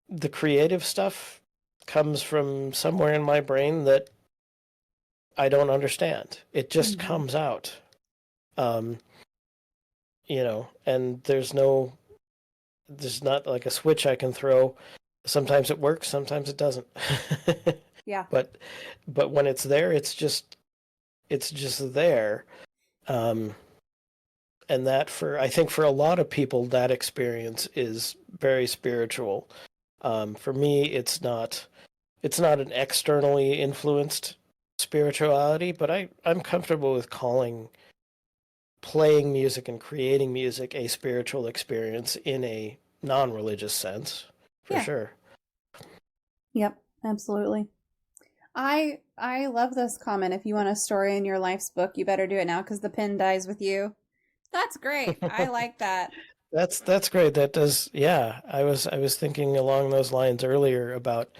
the creative stuff comes from somewhere in my brain that I don't understand. It just comes out. And there's not like a switch I can throw. Sometimes it works, sometimes it doesn't. Yeah. But when it's there, it's just there. that I think for a lot of people, that experience is very spiritual. For me, it's not an externally influenced spirituality, but I'm comfortable with calling playing music and creating music a spiritual experience in a non-religious sense, for Yeah. sure. Yep. Absolutely. I love this comment. If you want a story in your life's book, you better do it now because the pen dies with you. That's great. I like that. That's great. That does, yeah. I was thinking along those lines earlier about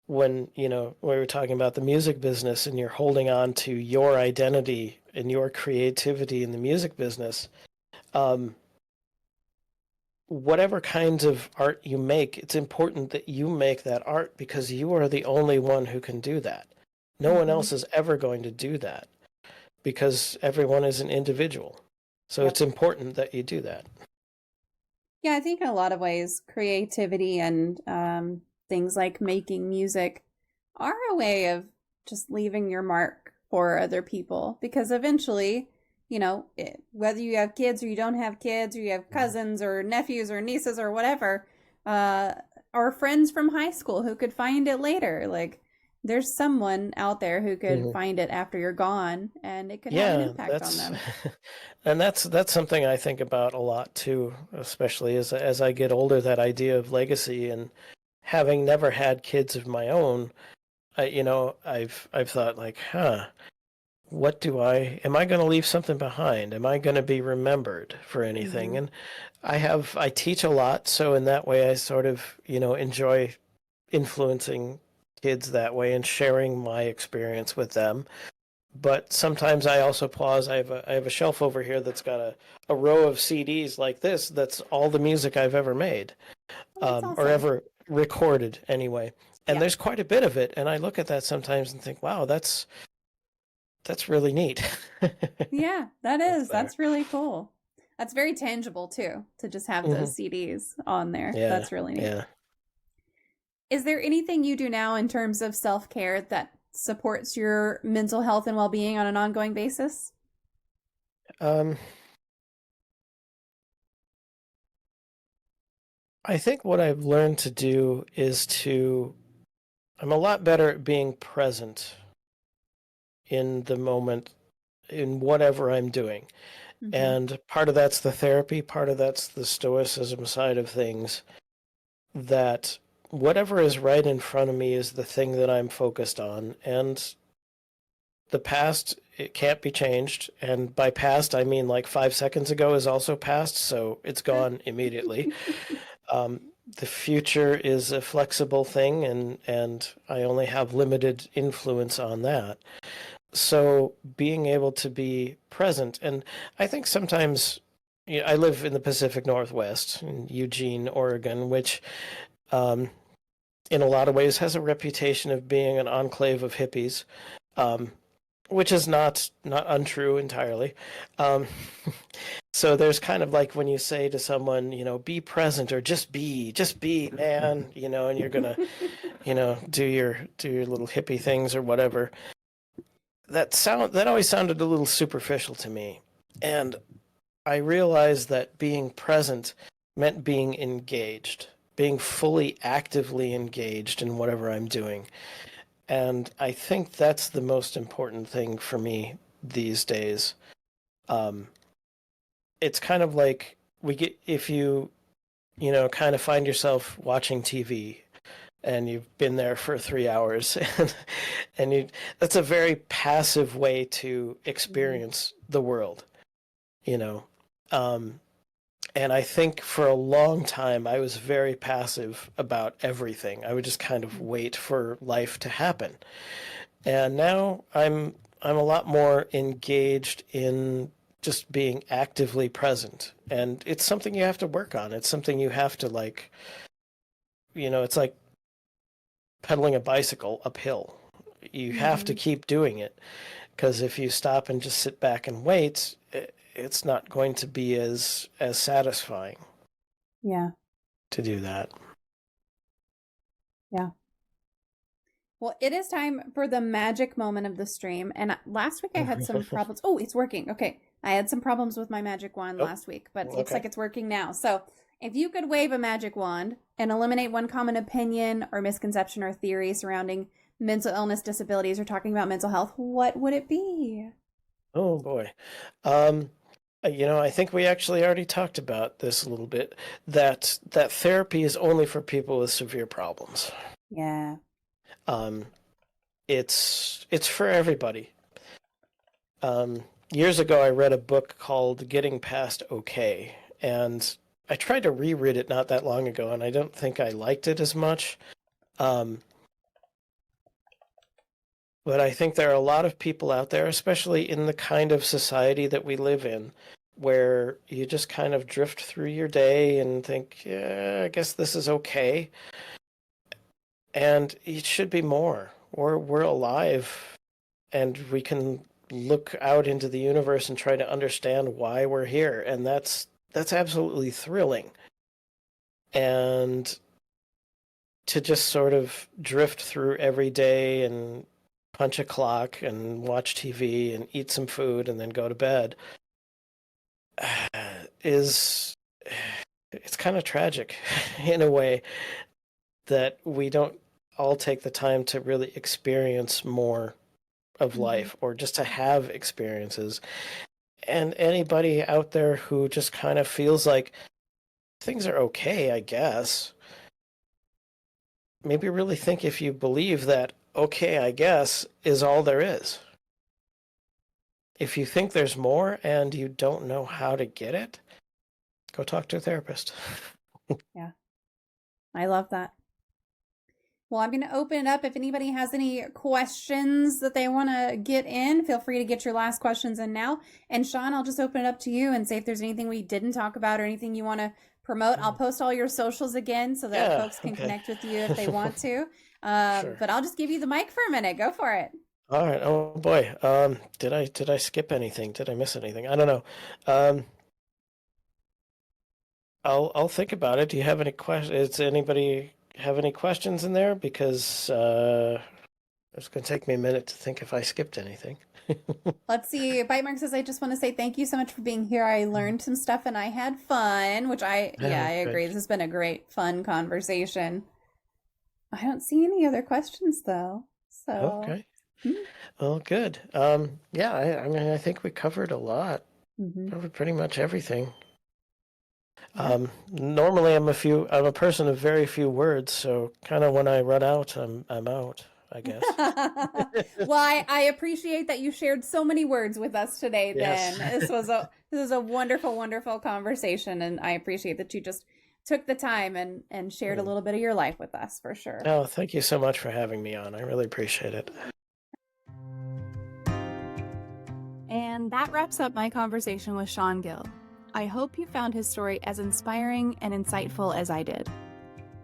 when, we were talking about the music business and you're holding on to your identity and your creativity in the music business. Um, whatever kinds of art you make, it's important that you make that art because you are the only one who can do that. No one Hmm. else is ever going to do that because everyone is an individual. So Yep. it's important that you do that. Yeah, I think in a lot of ways, creativity and things like making music are a way of just leaving your mark for other people because eventually, whether you have kids or you don't have kids or you have cousins or nephews or nieces or whatever, uh, or friends from high school who could find it later, like there's someone out there who could Mhm. find it after you're gone and it could have an Yeah, impact on that's them. and that's something I think about a lot too, especially as I get older, that idea of legacy and having never had kids of my own, I've thought like, what am I going to leave something behind? Am I going to be remembered for anything? Hmm. And I teach a lot, so in that way I sort of, enjoy influencing kids that way and sharing my experience with them. But sometimes I also pause. I have a shelf over here that's got a row of CDs like this. That's all the music I've ever made, Well, that's or awesome. ever recorded anyway. And Yeah. there's quite a bit of it. And I look at that sometimes and think, wow, that's really neat. Yeah, that That's is. there. That's really cool. That's very tangible too, to just have Hmm. those CDs on there. Yeah, That's really neat. yeah. Is there anything you do now in terms of self-care that supports your mental health and well-being on an ongoing basis? Um, I think what I've learned to do is I'm a lot better at being present in the moment in whatever I'm doing. Hmm. And part of that's the therapy, part of that's the stoicism side of things, that whatever is right in front of me is the thing that I'm focused on. And the past, it can't be changed. And by past, I mean like 5 seconds ago is also past, so it's Sure. gone immediately. Um, the future is a flexible thing, and I only have limited influence on that. So being able to be present, and I think sometimes, I live in the Pacific Northwest in Eugene, Oregon, which um, in a lot of ways has a reputation of being an enclave of hippies, um, which is not untrue entirely. Um, so there's kind of like when you say to someone, be present or just be, man, and you're gonna, do your little hippie things or whatever. That always sounded a little superficial to me. And I realized that being present meant being engaged, being fully actively engaged in whatever I'm doing. And I think that's the most important thing for me these days. Um, it's kind of like if kind of find yourself watching TV and you've been there for 3 hours and that's a very passive way to Mhm. experience the world, you know. Um, and I think for a long time I was very passive about everything. I would just kind of wait for life to happen. And now I'm a lot more engaged in just being actively present. And it's something you have to work on. It's something you have to it's like pedaling a bicycle uphill. You have to Mhm. keep doing it because if you stop and just sit back and wait, it's not going to be as satisfying Yeah. to do that. Yeah. Well, it is time for the magic moment of the stream. And last week I had some problems. Oh, it's working. Okay. I had some problems with my magic wand last week, but it looks like it's working now. So if you could wave a magic wand and eliminate one common opinion or misconception or theory surrounding mental illness, disabilities, or talking about mental health, what would it be? Oh boy. I think we actually already talked about this a little bit, that therapy is only for people with severe problems. Yeah. It's for everybody. Years ago, I read a book called Getting Past Okay, and I tried to reread it not that long ago, and I don't think I liked it as much. But I think there are a lot of people out there, especially in the kind of society that we live in, where you just kind of drift through your day and think, yeah, I guess this is okay. And it should be more. We're alive, and we can look out into the universe and try to understand why we're here, and that's absolutely thrilling. And to just sort of drift through every day and punch a clock and watch TV and eat some food and then go to bed it's kind of tragic in a way, that we don't all take the time to really experience more of life, or just to have experiences. And anybody out there who just kind of feels like things are okay, I guess, maybe really think if you believe that okay, I guess, is all there is. If you think there's more and you don't know how to get it, go talk to a therapist. Yeah. I love that. Well, I'm going to open it up. If anybody has any questions that they want to get in, feel free to get your last questions in now. And Sean, I'll just open it up to you and say if there's anything we didn't talk about or anything you want to promote. I'll post all your socials again so that folks can connect with you if they want to. Sure. But I'll just give you the mic for a minute. Go for it. All right. Oh boy. Did I skip anything? Did I miss anything? I don't know. I'll think about it. Do you have any questions? Does anybody have any questions in there? Because it's going to take me a minute to think if I skipped anything. Let's see. Bite Mark says, I just want to say thank you so much for being here. I learned some stuff and I had fun, which I agree. This has been a great, fun conversation. I don't see any other questions though. So okay. Well, good. Yeah, I mean, I think we covered a lot. Covered pretty much everything. Normally I'm a person of very few words, so kind of when I run out, I'm out, I guess. Well, I appreciate that you shared so many words with us today. Yes. Then this was a wonderful, wonderful conversation, and I appreciate that you just took the time and shared a little bit of your life with us, for sure. Oh, thank you so much for having me on. I really appreciate it. And that wraps up my conversation with Sean Gill. I hope you found his story as inspiring and insightful as I did.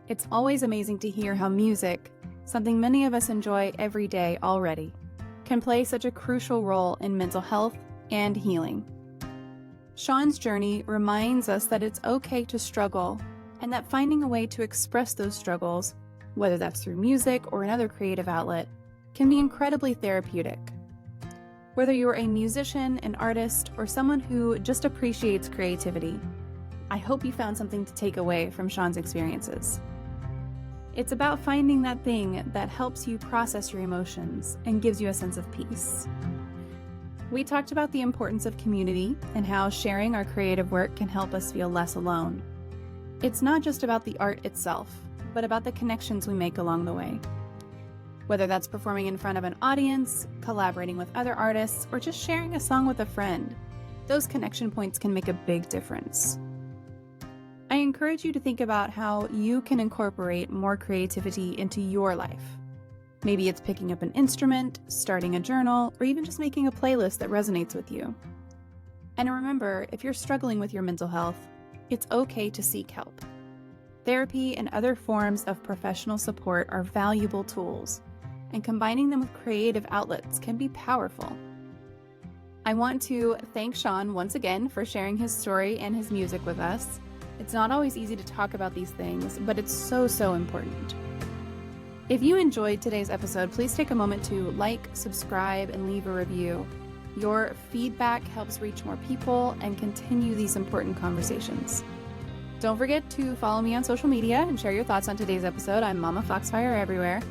It's always amazing to hear how music, something many of us enjoy every day already, can play such a crucial role in mental health and healing. Sean's journey reminds us that it's okay to struggle, and that finding a way to express those struggles, whether that's through music or another creative outlet, can be incredibly therapeutic. Whether you're a musician, an artist, or someone who just appreciates creativity, I hope you found something to take away from Sean's experiences. It's about finding that thing that helps you process your emotions and gives you a sense of peace. We talked about the importance of community and how sharing our creative work can help us feel less alone. It's not just about the art itself, but about the connections we make along the way. Whether that's performing in front of an audience, collaborating with other artists, or just sharing a song with a friend, those connection points can make a big difference. I encourage you to think about how you can incorporate more creativity into your life. Maybe it's picking up an instrument, starting a journal, or even just making a playlist that resonates with you. And remember, if you're struggling with your mental health, it's okay to seek help. Therapy and other forms of professional support are valuable tools, and combining them with creative outlets can be powerful. I want to thank Sean once again for sharing his story and his music with us. It's not always easy to talk about these things, but it's so important. If you enjoyed today's episode, please take a moment to like, subscribe, and leave a review. Your feedback helps reach more people and continue these important conversations. Don't forget to follow me on social media and share your thoughts on today's episode. I'm MommaFoxFire everywhere.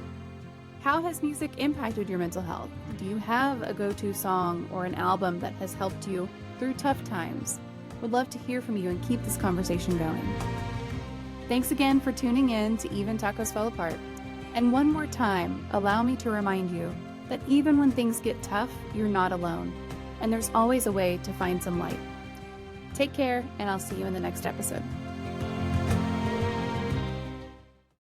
How has music impacted your mental health? Do you have a go-to song or an album that has helped you through tough times? Would love to hear from you and keep this conversation going. Thanks again for tuning in to Even Tacos Fell Apart. And one more time, allow me to remind you that even when things get tough, you're not alone. And there's always a way to find some light. Take care, and I'll see you in the next episode.